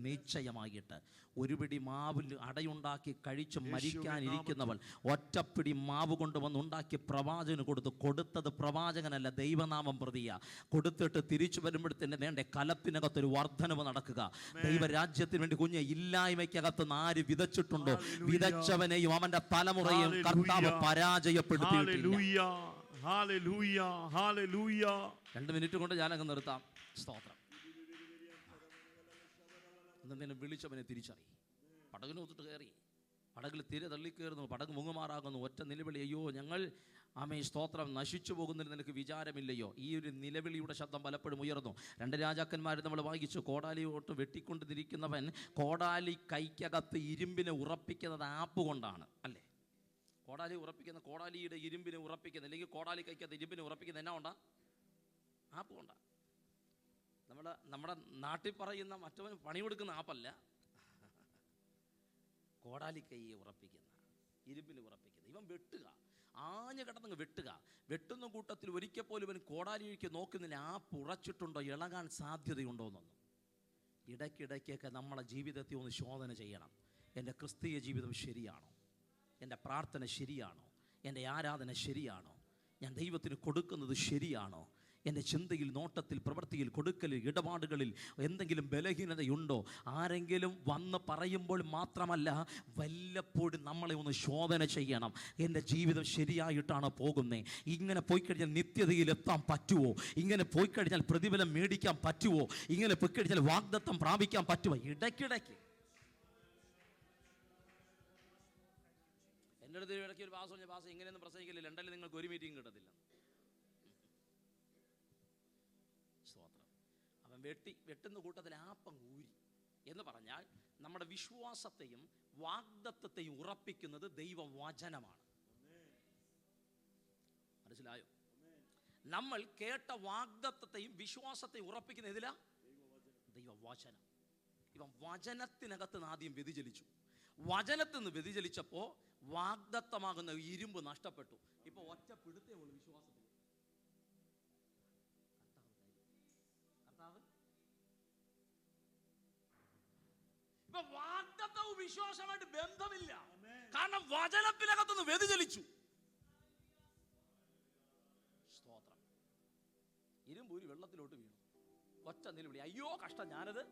നിശ്ചയമായിട്ട്. ഒരു പിടി മാവിൽ അടയുണ്ടാക്കി കഴിച്ച് മരിക്കാനിരിക്കുന്നവൾ ഒറ്റപ്പിടി മാവ് കൊണ്ടുവന്ന് ഉണ്ടാക്കി പ്രവാചകന് കൊടുത്തത് പ്രവാചകനല്ല, ദൈവനാമം പ്രതിയാ. കൊടുത്തിട്ട് തിരിച്ചു വരുമ്പോഴത്തേന് വേണ്ട കലത്തിനകത്തൊരു വർധനവ് നടക്കുക. ദൈവരാജ്യത്തിന് വേണ്ടി കുഞ്ഞ് ഇല്ലായ്മയ്ക്കകത്ത് ആര് വിതച്ചിട്ടുണ്ടോ, വിതച്ചവനെയും അവന്റെ തലമുറയും കർത്താവ് പരാജയപ്പെടുത്തിയിട്ടില്ല. 2 മിനിറ്റ് കൊണ്ട് ഞാനങ്ങ് നിർത്താം. സ്തോത്രം. എന്നെ വിളിച്ചവനെ തിരിച്ചറിയും. പടകിനൊത്തിട്ട് കയറി, പടകിൽ തിര തള്ളിക്കയറുന്നു, പടക് മുങ്ങുമാറാകുന്നു. ഒറ്റ നിലവിളി, അയ്യോ ഞങ്ങൾ ആമേ സ്തോത്രം നശിച്ചു പോകുന്നതിൽ നിനക്ക് വിചാരമില്ലയോ? ഈ ഒരു നിലവിളിയുടെ ശബ്ദം പലപ്പോഴും ഉയർന്നു. 2 രാജാക്കന്മാർ നമ്മൾ വായിച്ചു. കോടാലിയോട്ട് വെട്ടിക്കൊണ്ടിരിക്കുന്നവൻ കോടാലി കൈക്കകത്ത് ഇരുമ്പിനെ ഉറപ്പിക്കുന്നത് ആപ്പ് കൊണ്ടാണ്, അല്ലേ? കോടാലിയുടെ ഇരുമ്പിനെ ഉറപ്പിക്കുന്ന, അല്ലെങ്കിൽ കോടാലി കൈക്കകത്ത് ഇരുമ്പിനെ ഉറപ്പിക്കുന്ന എന്നാ കൊണ്ടാ? ആപ്പ് കൊണ്ടാ. നമ്മുടെ നാട്ടിൽ പറയുന്ന മറ്റവന് പണി കൊടുക്കുന്ന ആപ്പല്ല, കോടാലി കൈയെ ഉറപ്പിക്കുന്ന, ഇരുമ്പിൽ ഉറപ്പിക്കുന്ന. ഇവൻ വെട്ടുക, ആഞ്ഞു കിടന്നങ്ങ് വെട്ടുന്ന കൂട്ടത്തിൽ ഒരിക്കൽ പോലും ഇവൻ കോടാലിക്ക് നോക്കുന്നില്ല ആപ്പ് ഉറച്ചിട്ടുണ്ടോ, ഇളകാൻ സാധ്യതയുണ്ടോ എന്നൊന്നും. ഇടയ്ക്കിടയ്ക്കൊക്കെ നമ്മളെ ജീവിതത്തെ ഒന്ന് ശോധന ചെയ്യണം. എൻ്റെ ക്രിസ്തീയ ജീവിതം ശരിയാണോ? എൻ്റെ പ്രാർത്ഥന ശരിയാണോ? എൻ്റെ ആരാധന ശരിയാണോ? ഞാൻ ദൈവത്തിന് കൊടുക്കുന്നത് ശരിയാണോ? എൻ്റെ ചിന്തയിൽ, നോട്ടത്തിൽ, പ്രവൃത്തിയിൽ, കൊടുക്കലിൽ, ഇടപാടുകളിൽ എന്തെങ്കിലും ബലഹീനതയുണ്ടോ? ആരെങ്കിലും വന്ന് പറയുമ്പോൾ മാത്രമല്ല, വല്ലപ്പോഴും നമ്മളെ ഒന്ന് ശോധന ചെയ്യണം. എൻ്റെ ജീവിതം ശരിയായിട്ടാണ് പോകുന്നത്? ഇങ്ങനെ പോയിക്കഴിഞ്ഞാൽ നിത്യതയിൽ എത്താൻ പറ്റുമോ? ഇങ്ങനെ പോയിക്കഴിഞ്ഞാൽ പ്രതിഫലം മേടിക്കാൻ പറ്റുമോ? ഇങ്ങനെ പോയിക്കഴിഞ്ഞാൽ വാഗ്ദത്തം പ്രാപിക്കാൻ പറ്റുമോ? ഇടയ്ക്കിടയ്ക്ക് എൻ്റെ അടുത്ത് ഇടയ്ക്ക് ഒരു പാസ് പറഞ്ഞ, പാസ് ഇങ്ങനെയൊന്നും പ്രസംഗിക്കില്ല, ലണ്ടനിൽ നിങ്ങൾക്ക് ഒരു മീറ്റിംഗ് കിട്ടത്തില്ല. സ്തോത്രം. അവൻ വെട്ടുന്ന കൂട്ടത്തിൽ ആപ്പം ഊരി എന്ന് പറഞ്ഞാൽ നമ്മുടെ വിശ്വാസത്തെയും വാഗ്ദത്തത്തെയും ഉറപ്പിക്കുന്നത് ദൈവവചനമാണ്. മനസ്സിലായോ? നമ്മൾ കേട്ട വാഗ്ദത്തത്തെയും വിശ്വാസത്തെയും ഉറപ്പിക്കുന്ന ഇതിലാ? ദൈവവചനം. ഇവൻ വചനത്തിനകത്ത് നിന്ന് ആദ്യം വ്യതിചലിച്ചു. വചനത്തിൽ നിന്ന് വ്യതിചലിച്ചപ്പോൾ വാഗ്ദത്തമാകുന്ന ഇരുമ്പ് നഷ്ടപ്പെട്ടു. ഇപ്പൊ ഒറ്റ പിടുത്തേ ഉള്ളൂ വിശ്വാസത്തിൽ. ഇപ്പൊ വാഗ്ദത്തവും വിശ്വാസമായിട്ട് ബന്ധമില്ല. കാരണം വചനത്തിനകത്തുനിന്ന് വ്യതിചലിച്ചു. സ്തോത്രം. ഇരുമ്പൂരി വെള്ളത്തിലോട്ട് വീണു. ഒറ്റ നിലവിളി, അയ്യോ കഷ്ടം, ഞാനത്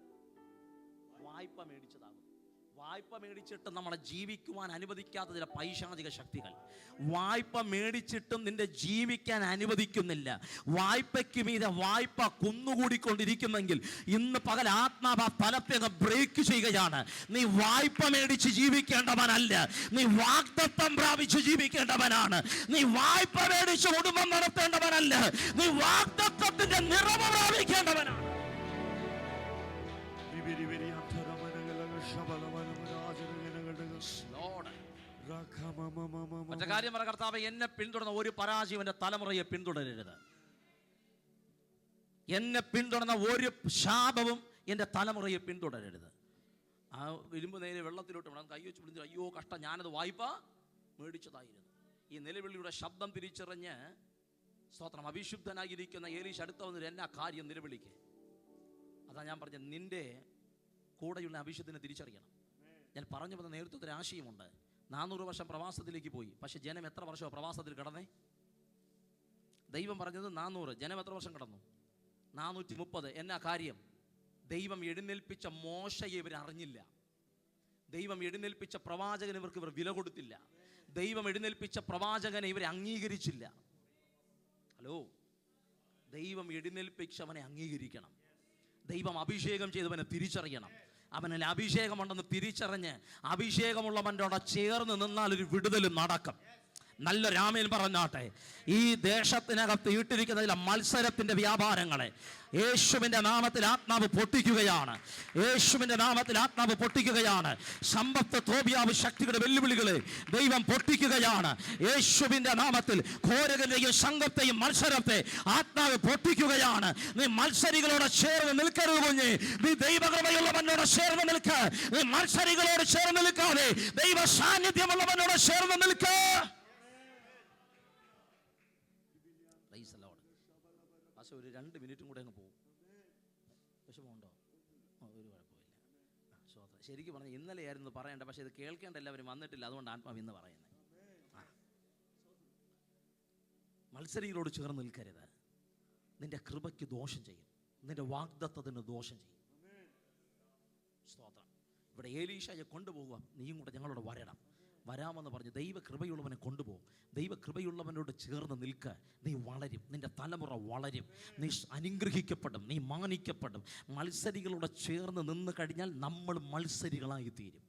വായ്പ മേടിച്ചതാകും. വായ്പ മേടിച്ചിട്ട് നമ്മളെ ജീവിക്കുവാൻ അനുവദിക്കാത്ത ചില പൈശാചിക ശക്തികൾ. വായ്പ മേടിച്ചിട്ടും നിന്റെ ജീവിക്കാൻ അനുവദിക്കുന്നില്ല. വായ്പയ്ക്ക് മീതെ വായ്പ കുന്നുകൂടിക്കൊണ്ടിരിക്കുന്നെങ്കിൽ ഇന്ന് പകൽ ആത്മാവ് തലത്തെ ബ്രേക്ക് ചെയ്യുകയാണ്. നീ വായ്പ മേടിച്ച് ജീവിക്കേണ്ടവനല്ല, നീ വാഗ്ദത്തം പ്രാപിച്ച് ജീവിക്കേണ്ടവനാണ്. നീ വായ്പ മേടിച്ച് കുടുംബം നടത്തേണ്ടവനല്ല, നീ വാഗ്ദത്തത്തിന്റെ നിറവ് പ്രാപിക്കേണ്ടവനാണ്. മറ്റേ കാര്യം പറ, കർത്താവേ, എന്നെ പിന്തുടർന്ന ഒരു പരാജയം എൻ്റെ തലമുറയെ പിന്തുടരരുത്. എന്നെ പിന്തുടർന്ന ഒരു ശാപവും എൻ്റെ തലമുറയെ പിന്തുടരരുത്. ആ ഇരുമ്പ് നേരെ വെള്ളത്തിലോട്ട് വേണം കൈ വെച്ച് പിടിച്ചു. അയ്യോ കഷ്ടം, ഞാനത് വായ്പ മേടിച്ചതായിരുന്നു. ഈ നിലവിളിയുടെ ശബ്ദം തിരിച്ചറിഞ്ഞ് സ്തോത്രം അഭിശുദ്ധനായിരിക്കുന്ന ഏലീശ അടുത്ത വന്നിട്ട് എന്നാ കാര്യം നിലവിളിക്ക്. അതാ ഞാൻ പറഞ്ഞത്, നിന്റെ കൂടെയുള്ള അഭിഷുദ്ധിനെ തിരിച്ചറിയണം. ഞാൻ പറഞ്ഞു വന്ന നേതൃത്വത്തിന് ആശയമുണ്ട്. 400 വർഷം പ്രവാസത്തിലേക്ക് പോയി. പക്ഷെ ജനം എത്ര വർഷമോ പ്രവാസത്തിൽ കടന്നേ? ദൈവം പറഞ്ഞത് 400, ജനം എത്ര വർഷം കടന്നു? 430. എന്നാ കാര്യം? ദൈവം എഴുന്നേൽപ്പിച്ച മോശയെ ഇവർ അറിഞ്ഞില്ല. ദൈവം എഴുന്നേൽപ്പിച്ച പ്രവാചകന് ഇവർ വില കൊടുത്തില്ല. ദൈവം എഴുന്നേൽപ്പിച്ച പ്രവാചകനെ ഇവരെ അംഗീകരിച്ചില്ല. ഹലോ, ദൈവം എഴുന്നേൽപ്പിച്ചവനെ അംഗീകരിക്കണം. ദൈവം അഭിഷേകം ചെയ്തവനെ തിരിച്ചറിയണം. അവനിൽ അഭിഷേകമുണ്ടെന്ന് തിരിച്ചറിഞ്ഞ് അഭിഷേകമുള്ളവൻ്റെ ചേർന്ന് നിന്നാൽ ഒരു വിടുതൽ നടക്കും. നല്ലൊരു ആമേൻ പറഞ്ഞാട്ടെ. ഈ ദേശത്തിനകത്ത് ഇട്ടിരിക്കുന്ന ചില മത്സരത്തിന്റെ വ്യാപാരങ്ങളെ യേശുവിൻ്റെ നാമത്തിൽ ആത്മാവ് പൊട്ടിക്കുകയാണ്. യേശുവിൻ്റെ നാമത്തിൽ ആത്മാവ് പൊട്ടിക്കുകയാണ്. സമ്പത്ത്, തോബിയാവ് ശക്തിയുടെ വെല്ലുവിളികളെ ദൈവം പൊട്ടിക്കുകയാണ്. യേശുവിൻ്റെ നാമത്തിൽ ഘോരകന്റെയും സംഘത്തെയും മത്സരത്തെ ആത്മാവ് പൊട്ടിക്കുകയാണ്. നീ മത്സരികളോട് ചേർന്ന് നിൽക്കരുത് കുഞ്ഞ്. നീ ദൈവകൃപയുള്ളവനോട് ചേർന്ന് നിൽക്ക. നീ മത്സരികളോട് ചേർന്ന് നിൽക്കാതെ ദൈവ സാന്നിധ്യമുള്ളവനോട് ചേർന്ന് നിൽക്ക. പക്ഷെ ഒരു 2 മിനിറ്റും കൂടെ അങ്ങ് പോകും. വിഷമമുണ്ടോ? ഒരു കുഴപ്പമില്ല. ശരിക്കും പറഞ്ഞാൽ ഇന്നലെയായിരുന്നു പറയേണ്ട, പക്ഷെ ഇത് കേൾക്കേണ്ട എല്ലാവരും വന്നിട്ടില്ല. അതുകൊണ്ട് ആത്മാവ് ഇന്ന് പറയുന്നത്. മത്സരികളോട് ചേർന്ന് നിൽക്കരുത്. നിന്റെ കൃപയ്ക്ക് ദോഷം ചെയ്യും, നിന്റെ വാഗ്ദത്തത്തിന് ദോഷം ചെയ്യും. സ്തോത്രം. ഇവിടെ ഏലീശയെ കൊണ്ടുപോകുക, നീയും കൂടെ ഞങ്ങളോട് വരാമെന്ന് പറഞ്ഞ് ദൈവകൃപയുള്ളവനെ കൊണ്ടുപോകും. ദൈവകൃപയുള്ളവനോട് ചേർന്ന് നിൽക്കുക. നീ വളരും, നിന്റെ തലമുറ വളരും, നീ അനുഗ്രഹിക്കപ്പെടും, നീ മാനിക്കപ്പെടും. മത്സരികളോട് ചേർന്ന് നിന്ന് കഴിഞ്ഞാൽ നമ്മൾ മത്സരികളായി തീരും.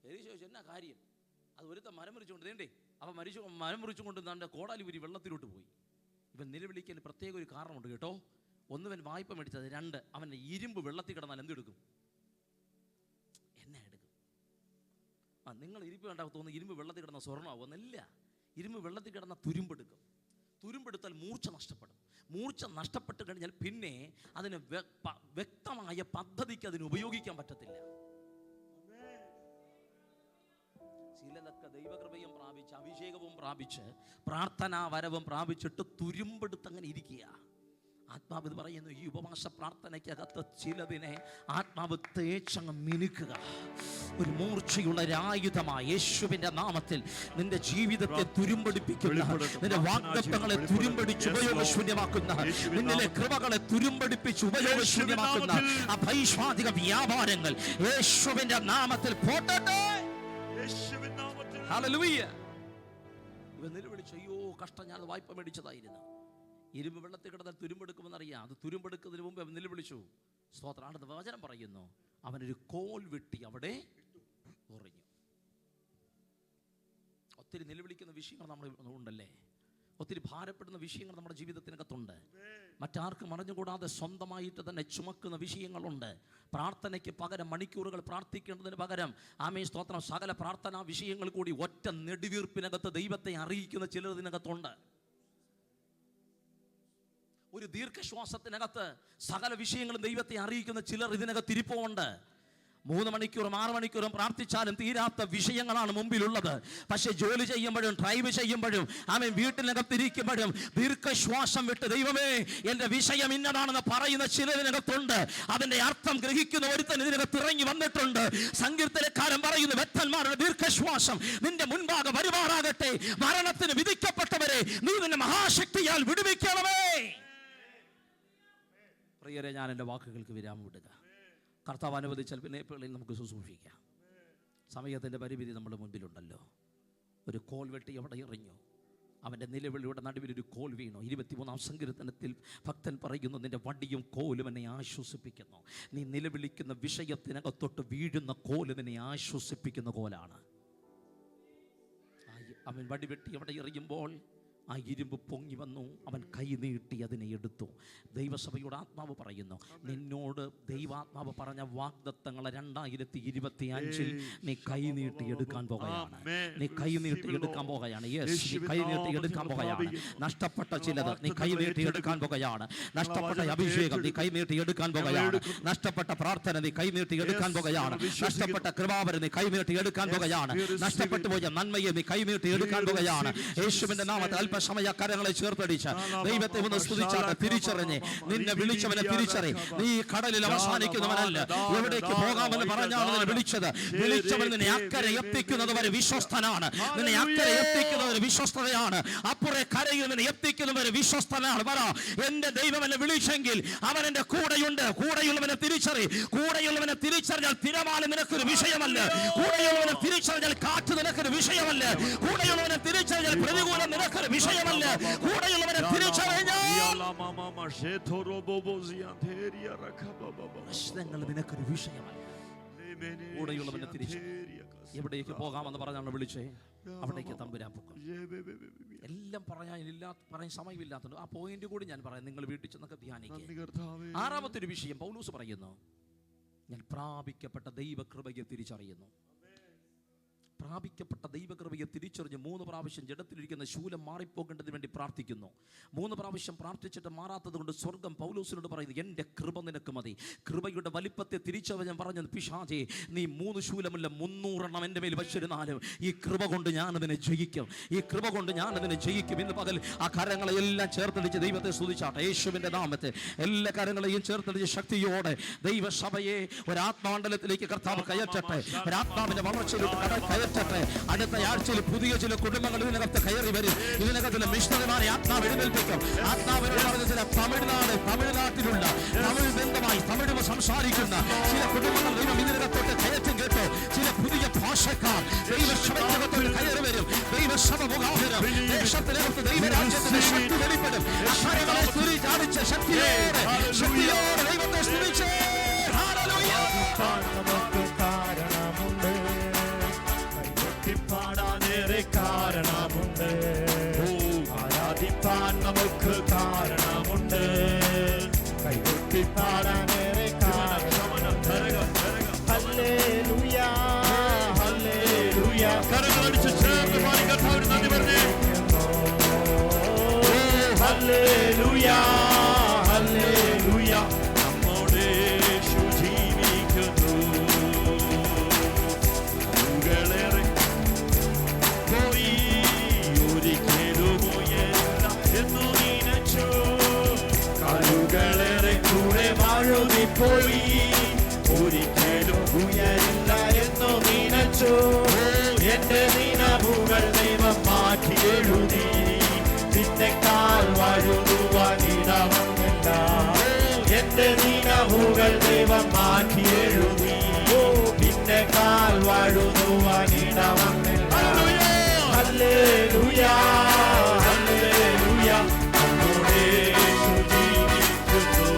ഏലീശ ചോദിച്ചു, എന്നാ കാര്യം? അത് ഒരുത്ത മരം മുറിച്ചുകൊണ്ട് വേണ്ടേ? അവൻ മരം മുറിച്ചുകൊണ്ട് തൻ്റെ കോടാലിപുരി വെള്ളത്തിലോട്ട് പോയി. ഇവൻ നിലവിളിക്കാൻ പ്രത്യേക ഒരു കാരണമുണ്ട് കേട്ടോ. ഒന്ന്, അവൻ വായ്പ മേടിച്ചത്. 2, അവൻ്റെ ഇരുമ്പ് വെള്ളത്തിൽ കിടന്നാൽ എന്തെടുക്കും? എന്നെ എടുക്കും. നിങ്ങൾ ഇരിപ്പ് കണ്ടാൽ തോന്നുന്നു ഇരുമ്പ് വെള്ളത്തിൽ കിടന്ന സ്വർണ്ണമാവുന്നില്ല. ഇരുമ്പ് വെള്ളത്തിൽ കിടന്ന തുരുമ്പെടുക്കും. തുരുമ്പെടുത്താൽ മൂർച്ച നഷ്ടപ്പെടും. മൂർച്ച നഷ്ടപ്പെട്ട് കഴിഞ്ഞാൽ പിന്നെ അതിന് വ്യക്തമായ പദ്ധതിക്ക് അതിന് ഉപയോഗിക്കാൻ പറ്റത്തില്ല. ചിലതൊക്കെ ദൈവകൃപയും പ്രാപിച്ച് അഭിഷേകവും പ്രാപിച്ച് പ്രാർത്ഥനാ വരവും പ്രാപിച്ചിട്ട് തുരുമ്പെടുത്ത് അങ്ങനെ ഇരിക്കുക. ആത്മാവ് ഇത് പറയുന്നു, ഈ ഉപവാസ പ്രാർത്ഥനയ്ക്കകത്ത് ചിലതിനെ ആത്മാവ് തേച്ചങ്ങ് മിനുക്കുക. ഒരു മൂർച്ചയുള്ള ഒരായുധമായി യേശുവിന്റെ നാമത്തിൽ നിന്റെ ജീവിതത്തെ തുരുമ്പടിപ്പിക്കുന്ന, നിന്റെ വാഗ്ദത്തങ്ങളെ തുരുമ്പടിച്ച് ഉപയോഗശൂന്യമാക്കുന്ന, നിന്നിലെ കൃപകളെ തുരുമ്പടിപ്പിച്ച് ഉപയോഗശൂന്യമാക്കുന്ന അപൈശാചിക വ്യാപാരങ്ങൾ യേശുവിന്റെ നാമത്തിൽ പോട്ടട്ടെ. ഹല്ലേലൂയ. ഇവൻ നിലവിളിച്ചു, അയ്യോ കഷ്ടം, ഞാൻ വായ്പ മേടിച്ചതായിരുന്നു. ഇരുമ്പ് വെള്ളത്തിൽ കിടന്നാൽ തുരുമ്പെടുക്കുമെന്നറിയാം. അത് തുരുമ്പെടുക്കുന്നതിന് മുമ്പ് അവൻ നിലവിളിച്ചു. സ്തോത്രം. വചനം പറയുന്നു, അവനൊരു കോൽ വെട്ടി അവിടെ ഉറഞ്ഞു. ഒത്തിരി നിലവിളിക്കുന്ന വിഷയങ്ങൾ നമ്മൾ ഉണ്ടല്ലേ? ഒത്തിരി ഭാരപ്പെടുന്ന വിഷയങ്ങൾ നമ്മുടെ ജീവിതത്തിനകത്തുണ്ട്. മറ്റാർക്കും അറിഞ്ഞുകൂടാതെ സ്വന്തമായിട്ട് തന്നെ ചുമക്കുന്ന വിഷയങ്ങളുണ്ട്. പ്രാർത്ഥനയ്ക്ക് പകരം മണിക്കൂറുകൾ പ്രാർത്ഥിക്കേണ്ടതിന് പകരം ആമേൻ സ്തോത്രം സകല പ്രാർത്ഥനാ വിഷയങ്ങൾ കൂടി ഒറ്റ നെടുവീർപ്പിനകത്ത് ദൈവത്തെ അറിയിക്കുന്ന ചിലർ ഇതിനകത്തുണ്ട്. ഒരു ദീർഘശ്വാസത്തിനകത്ത് സകല വിഷയങ്ങളും ദൈവത്തെ അറിയിക്കുന്ന ചിലർ ഇതിനകത്ത് ഇരിപ്പുണ്ട്. 3 മണിക്കൂറും 6 മണിക്കൂറും പ്രാർത്ഥിച്ചാലും തീരാത്ത വിഷയങ്ങളാണ് മുമ്പിലുള്ളത്. പക്ഷെ ജോലി ചെയ്യുമ്പോഴും ഡ്രൈവ് ചെയ്യുമ്പോഴും ആമേൻ വീട്ടിനകത്തിരിക്കുമ്പോഴും ദീർഘശ്വാസം വിട്ട് ദൈവമേ എൻ്റെ വിഷയം ഇന്നതാണെന്ന് പറയുന്ന ചിലതിനകത്തുണ്ട്. അതിൻ്റെ അർത്ഥം ഗ്രഹിക്കുന്ന ഒരുത്തൻ ഇതിനകത്ത് ഇറങ്ങി വന്നിട്ടുണ്ട്. സങ്കീർത്തനക്കാരൻ പറയുന്നു, വ്യക്തന്മാരുടെ ദീർഘശ്വാസം നിന്റെ മുൻപാകെ വരുമാറാകട്ടെ. മരണത്തിന് വിധിക്കപ്പെട്ടവരെ നീ നിന്റെ മഹാശക്തിയാൽ വിടുവിക്കണമേ. പ്രിയരെ, ഞാൻ എൻ്റെ വാക്കുകൾക്ക് വിരാമം വിടുക. കർത്താവ് അനുവദിച്ചാൽ പിന്നെ ഏപ്രിലിൽ നമുക്ക് ശുശ്രൂഷിക്കാം. സമയത്തിൻ്റെ പരിമിതി നമ്മുടെ മുൻപിലുണ്ടല്ലോ. ഒരു കോൽ വെട്ടി അവിടെ എറിഞ്ഞു, അവൻ്റെ നിലവിളിയുടെ നടുവിലൊരു കോൽ വീണു. 23-ാം സങ്കീർത്തനത്തിൽ ഭക്തൻ പറയുന്നു, നിൻ്റെ വടിയും കോലും എന്നെ ആശ്വസിപ്പിക്കുന്നു. നീ നിലവിളിക്കുന്ന വിഷയത്തിനകത്തൊട്ട് വീഴുന്ന കോല് നിന്നെ ആശ്വസിപ്പിക്കുന്ന കോലാണ്. അവൻ വടി വെട്ടി അവിടെ എറിയുമ്പോൾ ആ ഇരുമ്പ് പൊങ്ങി വന്നു, അവൻ കൈ നീട്ടി അതിനെ എടുത്തു. ദൈവസഭയുടെ ആത്മാവ് പറയുന്നു, നിന്നോട് ദൈവാത്മാവ് പറഞ്ഞ വാഗ്ദത്തങ്ങളെ 2025 നീ കൈ നീട്ടി എടുക്കാൻ പോകുകയാണ്. നീ കൈ നീട്ടി എടുക്കാൻ പോകുകയാണ്. യെസ്, നീ കൈ നീട്ടി എടുക്കാൻ പോകുകയാണ്. നഷ്ടപ്പെട്ട ചിലത് നീ കൈ നീട്ടി എടുക്കാൻ പോകുകയാണ്. നഷ്ടപ്പെട്ട അഭിഷേകം നീ കൈ നീട്ടി എടുക്കാൻ പോകുകയാണ്. നഷ്ടപ്പെട്ട പ്രാർത്ഥന നീ കൈ നീട്ടി എടുക്കാൻ പോകുകയാണ്. നഷ്ടപ്പെട്ട കൃപാവരം നീ കൈ നീട്ടി എടുക്കാൻ പോകുകയാണ്. നഷ്ടപ്പെട്ടു പോയ നന്മയെ നീ കൈ നീട്ടി എടുക്കാൻ പോകുകയാണ്. യേശുവിന്റെ നാമത്തിൽ അല്പസമയ കരങ്ങളെ ചേർത്തടിച്ച് ദൈവത്തെ ഒന്ന് സ്തുതിച്ചാട്ട് തിരിച്ചറിഞ്ഞ് നിന്നെ വിളിച്ചവനെ തിരിച്ചറി. നീ കടലിൽ അവസാനിക്കുന്നവനല്ല. എവിടേക്ക് പോകാമെന്ന് പറഞ്ഞാണ് നിന്നെ വിളിച്ചത്. വിളിച്ചവൻ നിന്നെ അക്കരെ എത്തിക്കുന്നത് വരെ വിശ്വസ്തനാണ്. നിന്നെ അക്കരെ എത്തിക്കുന്നത് വിശ്വസ്തതയാണ്. അപ്പുറേ കരയിൽ നിന്നെ എത്തിക്കുന്നവരെ വിശ്വസ്തനാണ്. പറ, എന്റെ ദൈവം എന്നെ വിളിച്ചെങ്കിൽ അവൻ എന്റെ കൂടെയുണ്ട്. കൂടെയുള്ളവനെ തിരിച്ചറി. കൂടെയുള്ളവനെ തിരിച്ചറിഞ്ഞാൽ തിരമാല നിനക്കൊരു വിഷയമല്ല. കൂടെയുള്ളവനെ തിരിച്ചറിഞ്ഞാൽ കാറ്റ് നിനക്കൊരു വിഷയമല്ല. കൂടെയുള്ളവനെ തിരിച്ചറിഞ്ഞാൽ പ്രതികൂലം നിനക്കൊരു വിഷയമല്ല. കൂടെയുള്ളവനെ തിരിച്ചറിഞ്ഞാൽ പ്രശ്നങ്ങൾ നിനക്കൊരു വിഷയമല്ല. കൂടെയുള്ളവനെ തിരിച്ചറിഞ്ഞാൽ എവിടേക്ക് പോകാമെന്ന് പറഞ്ഞാണ് വിളിച്ചേ, അവിടേക്ക് തമ്പുരാൻ പൊക്കും. എല്ലാം പറയാൻ സമയമില്ലാത്തത്. ആ പോയിന്റ് കൂടി ഞാൻ പറയാം, നിങ്ങൾ വീട്ടിൽ ചെന്നൊക്കെ ധ്യാനിക്കുക. 6ാമത്തെ ഒരു വിഷയം പൗലോസ് പറയുന്നു, ഞാൻ പ്രാപിക്കപ്പെട്ട ദൈവകൃപയെ തിരിച്ചറിയുന്നു. പ്രാപിക്കപ്പെട്ട ദൈവകൃപയെ തിരിച്ചറിഞ്ഞ് 3 പ്രാവശ്യം ജഡത്തിലിരിക്കുന്ന ശൂലം മാറിപ്പോകേണ്ടതിന് വേണ്ടി പ്രാർത്ഥിക്കുന്നു. 3 പ്രാവശ്യം പ്രാർത്ഥിച്ചിട്ട് മാറാത്തത് കൊണ്ട് സ്വർഗം പൗലോസിനോട് പറയുന്നു, എൻ്റെ കൃപ നിനക്ക് മതി. കൃപയുടെ വലിപ്പത്തെ തിരിച്ചറിഞ്ഞ് പറഞ്ഞത്, പിശാചേ, നീ 3 ശൂലമല്ല 300 എണ്ണം എൻ്റെ മേൽ വച്ചിരുന്നാലും ഈ കൃപ കൊണ്ട് ഞാനതിനെ ജയിക്കും. ഈ കൃപ കൊണ്ട് ഞാനതിനെ ജയിക്കും. ഇന്ന് പകൽ ആ കരങ്ങളെല്ലാം ചേർത്തടിച്ച് ദൈവത്തെ സ്തുതിച്ചാട്ടെ. യേശുവിൻ്റെ നാമത്തിൽ എല്ലാ കരങ്ങളെയും ചേർത്തടിച്ച് ശക്തിയോടെ ദൈവസഭയെ ഒരാത്മാമണ്ഡലത്തിലേക്ക് കർത്താവ് കയറ്റട്ടെ. ഒരാത്മാവിൻ്റെ വളർച്ചയിലോട്ട് കയറ്റട്ടെ. അടുത്ത ആഴ്ചയിൽ പുതിയ ചില കുടുംബങ്ങൾ ഇതിനകത്ത് കയറി വരും. ഇതിനകത്തുള്ള മിഷണറിമാരെ ആത്മാവ് എഴുന്നേൽപ്പിക്കും. ആത്മാവിനോട് പറഞ്ഞ ചില തമിഴ്നാട്ടിലുള്ള തമിഴ് ബന്ധമായി തമിഴ് സംസാരിക്കുന്ന ചില കുടുംബങ്ങൾ ദൈവം ഇതിനകത്തോട്ട് കയറ്റം കേട്ടോ. ചില പുതിയ ഭാഷക്കാർ ദൈവസഭയ്ക്കകത്തോട്ട് കയറി വരും. ദൈവസഭ മുഖാന്തരം ദേശത്തിനകത്ത് ദൈവരാജ്യത്തിന്റെ ശക്തി വെളിപ്പെടും. ശക്തിയോടെ ദൈവത്തെ സ്തുതിച്ച് കാരണമുണ്ട്. ആരാധിപ്പാൻ നമുക്ക് കാരണമുണ്ട്. കൈകൊട്ടി പാടാനേറെ കാരണമുണ്ട്. ഹല്ലേലൂയ, ഹല്ലേലൂയ. കരങ്ങളടിച്ച് ചേർന്ന് പാടി കർത്താവിന് നന്ദി പറഞ്ഞേ. ഹല്ലേലൂയ, ഹല്ലേലൂയ. നമ്മോട് യേശു ജീവിക്കുന്നു. ൂകളേറെ പോയി ഒരിക്കലും ഉയരില്ല എന്നു നിനച്ചു. കാലുകളേറെ കൂടെ വാഴുതിപ്പോയി ഒരിക്കലും ഉയരില്ല എന്നു നിനച്ചു. എന്റെ നിലവുകൾ ദൈവം മാറ്റി എഴുതി. നിന്നെക്കാൾ വാഴുവാനിടവന്നില്ല. എന്റെ നിലവുകൾ ദൈവം മാറ്റി എഴുതി. നിന്നെക്കാൾ വാഴുവാനിടവന്നില്ല. ഹല്ലേലൂയ, ഹല്ലേലൂയ. നമ്മോട് യേശു ജീവിക്കുന്നു.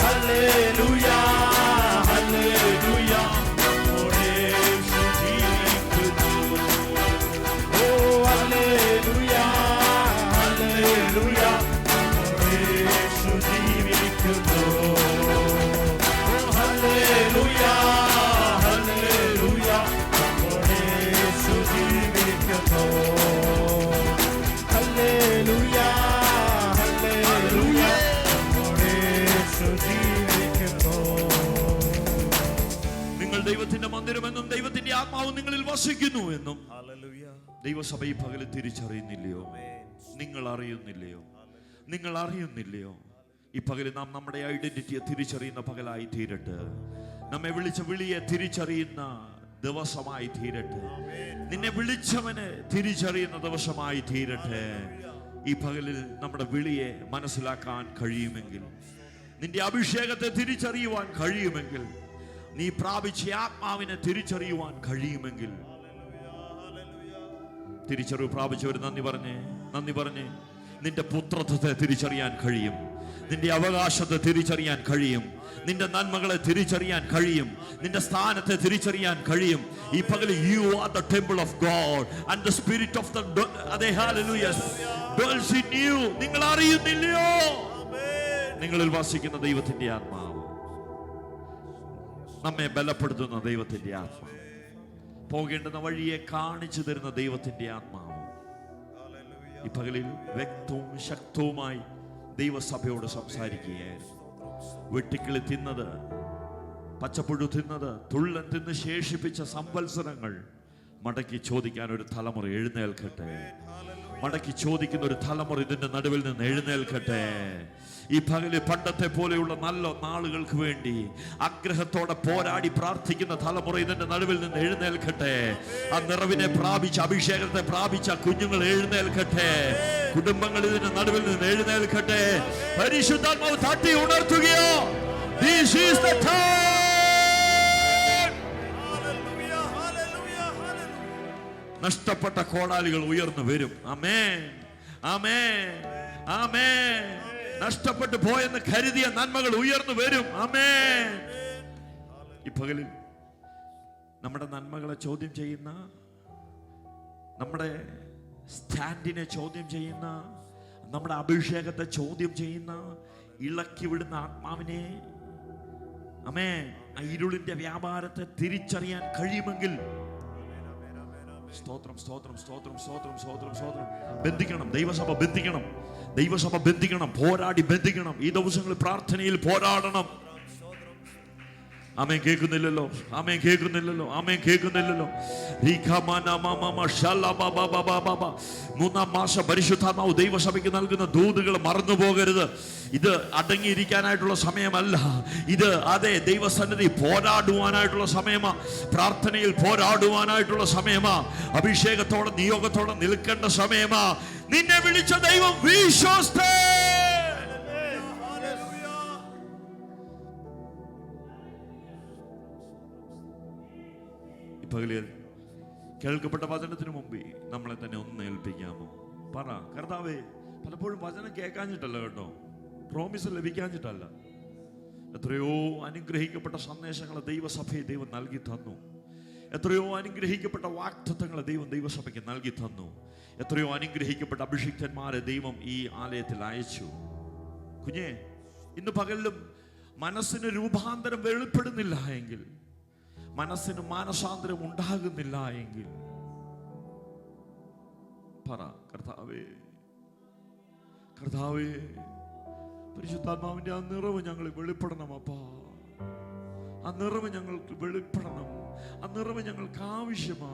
ഹല്ലേലൂയ, ഹല്ലേലൂയ. നമ്മോട് യേശു ജീവിക്കുന്നു. ഓ ഹല്ലേലൂയ, ഹല്ലേലൂയ. നമ്മോട് യേശു ജീവിക്കുന്നു. ഓ ഹല്ലേലൂയ, ഹല്ലേലൂയ. ഹല്ലേലൂയ, ഹല്ലേലൂയ. നിങ്ങൾ ദൈവത്തിന്റെ മന്ദിരമെന്നും ദൈവത്തിന്റെ ആത്മാവ് നിങ്ങളിൽ വസിക്കുന്നു എന്നും ദൈവസഭ ഈ പകല് തിരിച്ചറിയുന്നില്ലയോ? നിങ്ങൾ അറിയുന്നില്ലയോ? നിങ്ങൾ അറിയുന്നില്ലയോ? ഈ പകല് നാം നമ്മുടെ ഐഡന്റിറ്റിയെ തിരിച്ചറിയുന്ന പകലായി തീരട്ടെ. നമ്മെ വിളിച്ച വിളിയെ തിരിച്ചറിയുന്ന ദിവസമായി തീരട്ടെ. നിന്നെ വിളിച്ചവനെ തിരിച്ചറിയുന്ന ദിവസമായി തീരട്ടെ. ഈ പകലിൽ നമ്മുടെ വിളിയെ മനസ്സിലാക്കാൻ കഴിയുമെങ്കിൽ നിന്റെ അഭിഷേകത്തെ തിരിച്ചറിയുവാൻ കഴിയുമെങ്കിൽ, നീ പ്രാപിച്ച ആത്മാവിനെ തിരിച്ചറിയുവാൻ കഴിയുമെങ്കിൽ, തിരിച്ചറിവ് പ്രാപിച്ചവർ നന്ദി പറഞ്ഞേ. നിന്റെ പുത്രത്വത്തെ തിരിച്ചറിയാൻ കഴിയും, നിന്റെ അവകാശത്തെ തിരിച്ചറിയാൻ കഴിയും, നിന്റെ നന്മകളെ തിരിച്ചറിയാൻ കഴിയും, നിന്റെ സ്ഥാനത്തെ തിരിച്ചറിയാൻ കഴിയും. ഈ പകൽ you are the temple of God and the spirit of the hallelujah dwells in you. നിങ്ങൾ അറിയുന്നില്ലയോ നിങ്ങളിൽ വസിക്കുന്ന ദൈവത്തിന്റെ ആത്മാവ്, നമ്മെ ബലപ്പെടുത്തുന്ന ദൈവത്തിന്റെ ആത്മാവ്, പോകേണ്ടുന്ന വഴിയെ കാണിച്ചു തരുന്ന ദൈവത്തിന്റെ ആത്മാവ് ഈ പകലിൽ വ്യക്തവും ശക്തവുമായി ദൈവസഭയോട് സംസാരിക്കുകയായിരുന്നു. വെട്ടിക്കിളി തിന്നത്, പച്ചപ്പുഴു തിന്നത്, തുള്ളൻ തിന്ന് ശേഷിപ്പിച്ച സംവത്സരങ്ങൾ മടക്കി ചോദിക്കാൻ ഒരു തലമുറ എഴുന്നേൽക്കട്ടെ. മടക്കി ചോദിക്കുന്ന ഒരു തലമുറ ഇതിന്റെ നടുവിൽ നിന്ന് എഴുന്നേൽക്കട്ടെ. ഈ പകല് പണ്ടത്തെ പോലെയുള്ള നല്ല നാളുകൾക്ക് വേണ്ടി ആഗ്രഹത്തോടെ പോരാടി പ്രാർത്ഥിക്കുന്ന തലമുറ ഇതിന്റെ നടുവിൽ നിന്ന് എഴുന്നേൽക്കട്ടെ. ആ നിറവിനെ പ്രാപിച്ച, അഭിഷേകത്തെ പ്രാപിച്ച കുഞ്ഞുങ്ങൾ എഴുന്നേൽക്കട്ടെ. കുടുംബങ്ങൾ ഇതിന്റെ നടുവിൽ നിന്ന് എഴുന്നേൽക്കട്ടെ. പരിശുദ്ധാത്മാവ് തട്ടി ഉണർത്തുകയോ. This is the time. നഷ്ടപ്പെട്ട കോടാലികൾ ഉയർന്നു വരും. ആമേൻ, ആമേൻ, ആമേൻ. നഷ്ടപ്പെട്ടു പോയെന്ന് കരുതിയ നന്മകൾ ഉയർന്നു വരും. ആമേൻ. ഈ പകലിൽ നമ്മുടെ നന്മകളെ ചോദ്യം ചെയ്യുന്ന, നമ്മുടെ സ്റ്റാൻഡിനെ ചോദ്യം ചെയ്യുന്ന, നമ്മുടെ അഭിഷേകത്തെ ചോദ്യം ചെയ്യുന്ന, ഇളക്കി വിടുന്ന ആത്മാവിനെ, ആമേൻ, ആ ഇരുളിന്റെ വ്യാപാരത്തെ തിരിച്ചറിയാൻ കഴിയുമെങ്കിൽ സ്തോത്രം, സ്തോത്രം, സ്തോത്രം, സ്തോത്രം, സ്തോത്രം, സ്തോത്രം. ബന്ധിക്കണം, ദൈവസഭ ബന്ധിക്കണം, ദൈവസഭ ബന്ധിക്കണം, പോരാടി ബന്ധിക്കണം. ഈ ദിവസങ്ങളിൽ പ്രാർത്ഥനയിൽ പോരാടണം. ആമേൻ. കേൾക്കുന്നില്ലല്ലോ, ആമേൻ, കേൾക്കുന്നില്ലല്ലോ, ആമേൻ, കേൾക്കുന്നില്ലല്ലോ. 3 മാസം പരിശുദ്ധാത്മാവ് ദൈവസഭയ്ക്ക് നൽകുന്ന ദൂതുകൾ മറന്നു പോകരുത്. ഇത് അടങ്ങിയിരിക്കാനായിട്ടുള്ള സമയമല്ല. ഇത് അതെ ദൈവസന്നിധി പോരാടുവാനായിട്ടുള്ള സമയമാ. പ്രാർത്ഥനയിൽ പോരാടുവാനായിട്ടുള്ള സമയമാ. അഭിഷേകത്തോടെ നിയോഗത്തോടെ നിൽക്കേണ്ട സമയമാ. നിന്നെ വിളിച്ച ദൈവം വിശ്വസ്തൻ. പകലിൽ കേൾക്കപ്പെട്ട വചനത്തിന് മുമ്പ് നമ്മളെ തന്നെ ഒന്ന് ഏൽപ്പിക്കാമോ? പറ, കർത്താവേ, പലപ്പോഴും വചനം കേൾക്കാഞ്ഞിട്ടല്ല കേട്ടോ, പ്രോമിസ് ലഭിക്കാഞ്ഞിട്ടല്ല. എത്രയോ അനുഗ്രഹിക്കപ്പെട്ട സന്ദേശങ്ങളെ ദൈവസഭയെ ദൈവം നൽകി തന്നു. എത്രയോ അനുഗ്രഹിക്കപ്പെട്ട വാഗ്ദത്തങ്ങളെ ദൈവസഭയ്ക്ക് നൽകി തന്നു. എത്രയോ അനുഗ്രഹിക്കപ്പെട്ട അഭിഷിക്തന്മാരെ ദൈവം ഈ ആലയത്തിൽ അയച്ചു. കുഞ്ഞേ, ഇന്ന് പകലിലും മനസ്സിന് രൂപാന്തരം വെളിപ്പെടുന്നില്ല എങ്കിൽ, മനസ്സിന് മാനസാന്തരം ഉണ്ടാകുന്നില്ല എങ്കിൽ പറ, കർത്താവേ, കർത്താവേ, പരിശുദ്ധാത്മാവിന്റെ ആ നിറവ് ഞങ്ങൾ വെളിപ്പെടണം. അപ്പാ, ആ നിറവ് ഞങ്ങൾക്ക് വെളിപ്പെടണം. ആ നിറവ് ഞങ്ങൾക്ക് ആവശ്യമാ.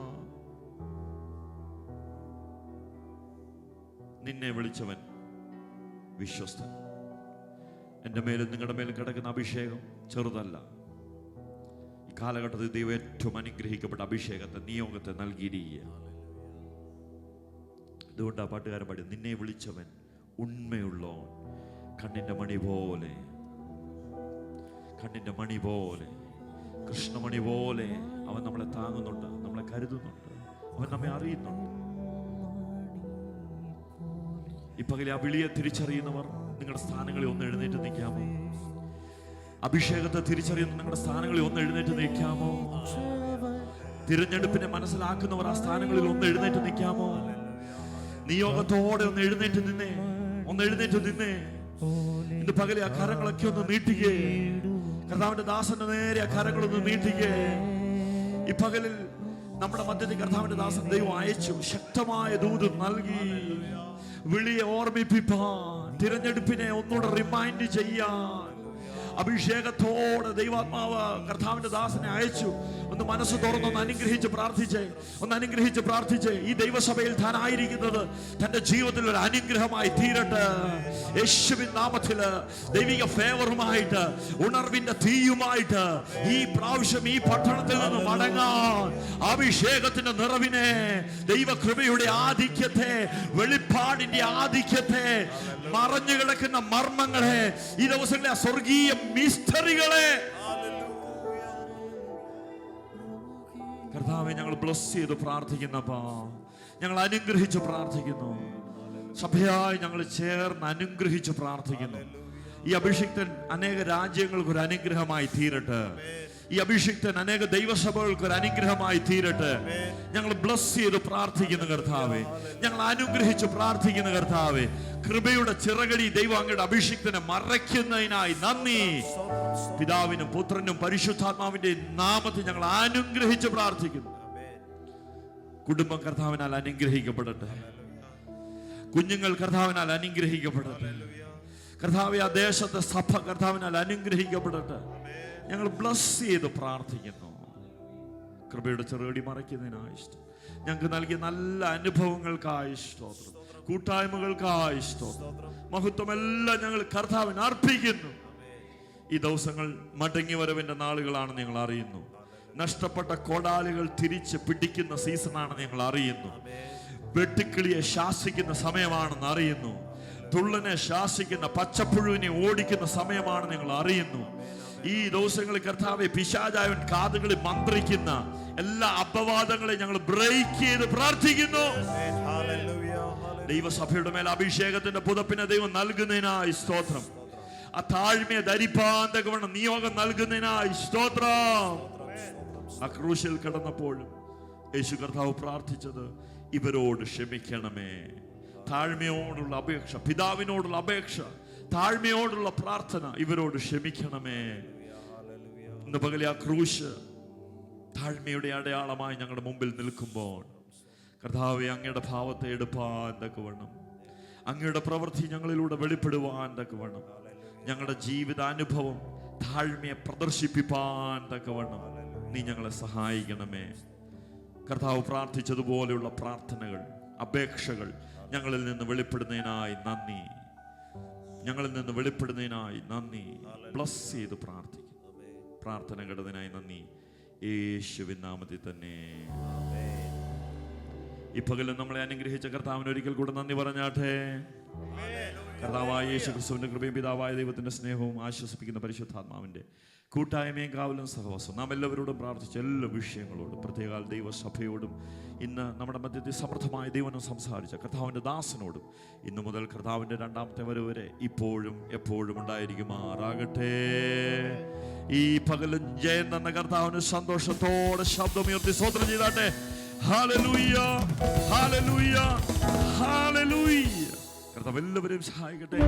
നിന്നെ വിളിച്ചവൻ വിശ്വസ്തൻ. എൻ്റെ മേലും നിങ്ങളുടെ മേലും കിടക്കുന്ന അഭിഷേകം ചെറുതല്ല. ഈ കാലഘട്ടത്തിൽ ദൈവം ഏറ്റവും അനുഗ്രഹിക്കപ്പെട്ട അഭിഷേകത്തെ, നിയോഗത്തെ നൽകിയിരിക്കുക. അതുകൊണ്ട് ആ പാട്ടുകാരൻ പാടി, നിന്നെ വിളിച്ചവൻ ഉണ്മയുള്ളോ, കണ്ണിന്റെ മണി പോലെ, കണ്ണിന്റെ മണി പോലെ, കൃഷ്ണമണി പോലെ അവൻ നമ്മളെ താങ്ങുന്നുണ്ട്, നമ്മളെ കരുതുന്നുണ്ട്, അവൻ നമ്മെ അറിയുന്നുണ്ട്. ഈ പകലെ ആ വിളിയെ തിരിച്ചറിയുന്നവർ നിങ്ങളുടെ സ്ഥാനങ്ങളിൽ ഒന്ന് എഴുന്നേറ്റ് നിൽക്കാമോ? അഭിഷേകത്തെ തിരിച്ചറിയുന്ന നിങ്ങളുടെ സ്ഥാനങ്ങളിൽ ഒന്ന് എഴുന്നേറ്റ് നിൽക്കാമോ? തിരഞ്ഞെടുപ്പിനെ മനസ്സിലാക്കുന്നവർ ആ സ്ഥാനങ്ങളിൽ ഒന്ന് എഴുന്നേറ്റ് നിൽക്കാമോ? നിയോഗത്തോടെ ഒന്ന് എഴുന്നേറ്റ് നിന്നേ, ഒന്ന് എഴുന്നേറ്റ് നിന്നേ. ഇന്ന് പകലെ ആ കരങ്ങളൊക്കെ ഒന്ന് നീട്ടിക്കേ. കർത്താവിന്റെ ദാസന്റെ നേരെ ആ കരങ്ങളൊന്ന് നീട്ടിക്കേ. ഈ പകലിൽ നമ്മുടെ മധ്യത്തിൽ കർത്താവിന്റെ ദാസൻ ദൈവം അയച്ചു, ശക്തമായ ദൂത് നൽകി, വിളിയെ ഓർമ്മിപ്പിപ്പാൻ, തിരഞ്ഞെടുപ്പിനെ ഒന്നുകൂടെ റിമൈൻഡ് ചെയ്യാൻ, അഭിഷേകത്തോടെ ദൈവാത്മാവ് കർത്താവിന്റെ ദാസനെ അയച്ചു. ഒന്ന് മനസ്സ് തുറന്നൊന്ന് അനുഗ്രഹിച്ച് പ്രാർത്ഥിച്ചേ. ഈ ദൈവസഭയിൽ താൻ ആയിരിക്കുന്നത് തന്റെ ജീവിതത്തിൽ ഒരു അനുഗ്രഹമായി തീരട്ടെ. യേശുവിൻ നാമത്തില് ദൈവിക ഫേവറുമായിട്ട്, ഉണർവിന്റെ തീയുമായിട്ട് ഈ പ്രാവശ്യം ഈ പട്ടണത്തിൽ നിന്ന് മടങ്ങാൻ അഭിഷേകത്തിന്റെ നിറവിനെ, ദൈവകൃപയുടെ ആധിക്യത്തെ, വെളിപ്പാടിന്റെ ആധിക്യത്തെ, മറഞ്ഞു കിടക്കുന്ന മർമ്മങ്ങളെ, ഈ ദിവസങ്ങളിലെ സ്വർഗീയ മിസ്റ്ററികളെ കർത്താവെ ഞങ്ങൾ ബ്ലസ് ചെയ്ത് പ്രാർത്ഥിക്കുന്നപ്പാ, ഞങ്ങൾ അനുഗ്രഹിച്ച് പ്രാർത്ഥിക്കുന്നു. സഭയായി ഞങ്ങൾ ചേർന്ന് അനുഗ്രഹിച്ച് പ്രാർത്ഥിക്കുന്നു. ഈ അഭിഷിക്തൻ അനേക രാജ്യങ്ങൾക്ക് ഒരു അനുഗ്രഹമായി തീരട്ടെ. ഈ അഭിഷിക്തൻ അനേക ദൈവസഭകൾക്ക് ഒരു അനുഗ്രഹമായി തീരട്ടെ. ഞങ്ങൾ ബ്ലസ് ചെയ്ത് പ്രാർത്ഥിക്കുന്നു കർത്താവെ. ഞങ്ങൾ അനുഗ്രഹിച്ച് പ്രാർത്ഥിക്കുന്നു കർത്താവെ. കൃപയുടെ ചിറകടി ദൈവം അങ്ങയുടെ അഭിഷിക്തനെ മറയ്ക്കുന്നതിനായി നന്ദി. പിതാവിനും പുത്രനും പരിശുദ്ധാത്മാവിന്റെ നാമത്തിൽ ഞങ്ങൾ അനുഗ്രഹിച്ച് പ്രാർത്ഥിക്കുന്നു. കുടുംബം കർത്താവിനാൽ അനുഗ്രഹിക്കപ്പെടട്ടെ. കുഞ്ഞുങ്ങൾ കർത്താവിനാൽ അനുഗ്രഹിക്കപ്പെടട്ടെ. കർത്താവെ, ആ ദേശത്തെ സഭ കർത്താവിനാൽ അനുഗ്രഹിക്കപ്പെടട്ടെ. ഞങ്ങൾ ബ്ലസ് ചെയ്ത് പ്രാർത്ഥിക്കുന്നു. കൃപയുടെ ചെറുകടി മറയ്ക്കുന്നതിനായി ഇഷ്ടം. ഞങ്ങൾക്ക് നൽകിയ നല്ല അനുഭവങ്ങൾക്കായി സ്തോത്രം. കൂട്ടായ്മകൾക്കായി സ്തോത്രം. മഹത്വമെല്ലാം ഞങ്ങൾ കർത്താവിന് അർപ്പിക്കുന്നു. ഈ ദിവസങ്ങൾ മടങ്ങി വരവിന്റെ നാളുകളാണെന്ന് ഞങ്ങൾ അറിയുന്നു. നഷ്ടപ്പെട്ട കോടാലികൾ തിരിച്ച് പിടിക്കുന്ന സീസണാണെന്ന് ഞങ്ങൾ അറിയുന്നു. വെട്ടുക്കിളിയെ ശാസിക്കുന്ന സമയമാണെന്ന് അറിയുന്നു. തുള്ളനെ ശാസിക്കുന്ന, പച്ചപ്പുഴുവിനെ ഓടിക്കുന്ന സമയമാണെന്ന് ഞങ്ങൾ അറിയുന്നു. ഈ ദിവസങ്ങളിൽ കർത്താവെ, പിശാചായവൻ കാതുകളിൽ മന്ത്രിക്കുന്ന എല്ലാ അപവാദങ്ങളെ ഞങ്ങൾ ബ്രേക്ക് ചെയ്ത് പ്രാർത്ഥിക്കുന്നു. ദൈവസഭയുടെ മേൽ അഭിഷേകത്തിന്റെ പുതപ്പിനെ ദൈവം നൽകുന്നതിനായി സ്തോത്രം. ആ താഴ്മയെ ധരിപ്പാൻ തക്കവണ്ണം നിയോഗം നൽകുന്നതിനായി സ്തോത്രം. ആ ക്രൂശിൽ കിടന്നപ്പോഴും യേശു കർത്താവ് പ്രാർത്ഥിച്ചത്, ഇവരോട് ക്ഷമിക്കണമേ. താഴ്മയോടുള്ള അപേക്ഷ, പിതാവിനോടുള്ള അപേക്ഷ, താഴ്മയോടുള്ള പ്രാർത്ഥന, ഇവരോട് ക്ഷമിക്കണമേ. ഇന്ന് പകലെ ആ ക്രൂശ് താഴ്മയുടെ അടയാളമായി ഞങ്ങളുടെ മുമ്പിൽ നിൽക്കുമ്പോൾ കർത്താവെ, അങ്ങയുടെ ഭാവത്തെ എടുപ്പാൻ തക്കവണ്ണം, അങ്ങയുടെ പ്രവൃത്തി ഞങ്ങളിലൂടെ വെളിപ്പെടുവാൻ തക്കവണ്ണം, ഞങ്ങളുടെ ജീവിതാനുഭവം താഴ്മയെ പ്രദർശിപ്പിപ്പാൻ തക്കവണ്ണം നീ ഞങ്ങളെ സഹായിക്കണമേ. കർത്താവ് പ്രാർത്ഥിച്ചതുപോലെയുള്ള പ്രാർത്ഥനകൾ, അപേക്ഷകൾ ഞങ്ങളിൽ നിന്ന് വെളിപ്പെടുന്നതിനായി നന്ദി. ബ്ലസ് ചെയ്ത് പ്രാർത്ഥിക്കുന്നു. പ്രാർത്ഥന കേട്ടതിനായി നന്ദി. യേശുവിൻ നാമത്തിൽ തന്നെ. ഈ പകലും നമ്മളെ അനുഗ്രഹിച്ച കർത്താവിന് ഒരിക്കൽ കൂടെ നന്ദി പറഞ്ഞാട്ടെ. കർത്താവായ യേശു ക്രിസ്തുവിന്റെ കൃപയും പിതാവായ ദൈവത്തിന്റെ സ്നേഹവും ആശ്വസിപ്പിക്കുന്ന പരിശുദ്ധാത്മാവിന്റെ കൂട്ടായ്മയും കാവലും സഹവാസവും നാം എല്ലാവരോടും പ്രാർത്ഥിച്ച എല്ലാ വിഷയങ്ങളോടും, പ്രത്യേക ദൈവസഭയോടും, ഇന്ന് നമ്മുടെ മധ്യത്തിൽ സമൃദ്ധമായ ദൈവം സംസാരിച്ച കർത്താവിന്റെ ദാസനോടും ഇന്നു മുതൽ കർത്താവിന്റെ രണ്ടാമത്തെ വരവ് വരെ ഇപ്പോഴും എപ്പോഴും ഉണ്ടായിരിക്കുമാറാകട്ടെ. ഈ പകലും ജയം തന്ന കർത്താവിന് സന്തോഷത്തോടെ ശബ്ദമുയർത്തി സ്തോത്രം ചെയ്താട്ടെ. ഹല്ലേലൂയ, ഹല്ലേലൂയ, ഹല്ലേലൂയ. കർത്താവ് എല്ലാവരെയും സഹായിക്കട്ടെ.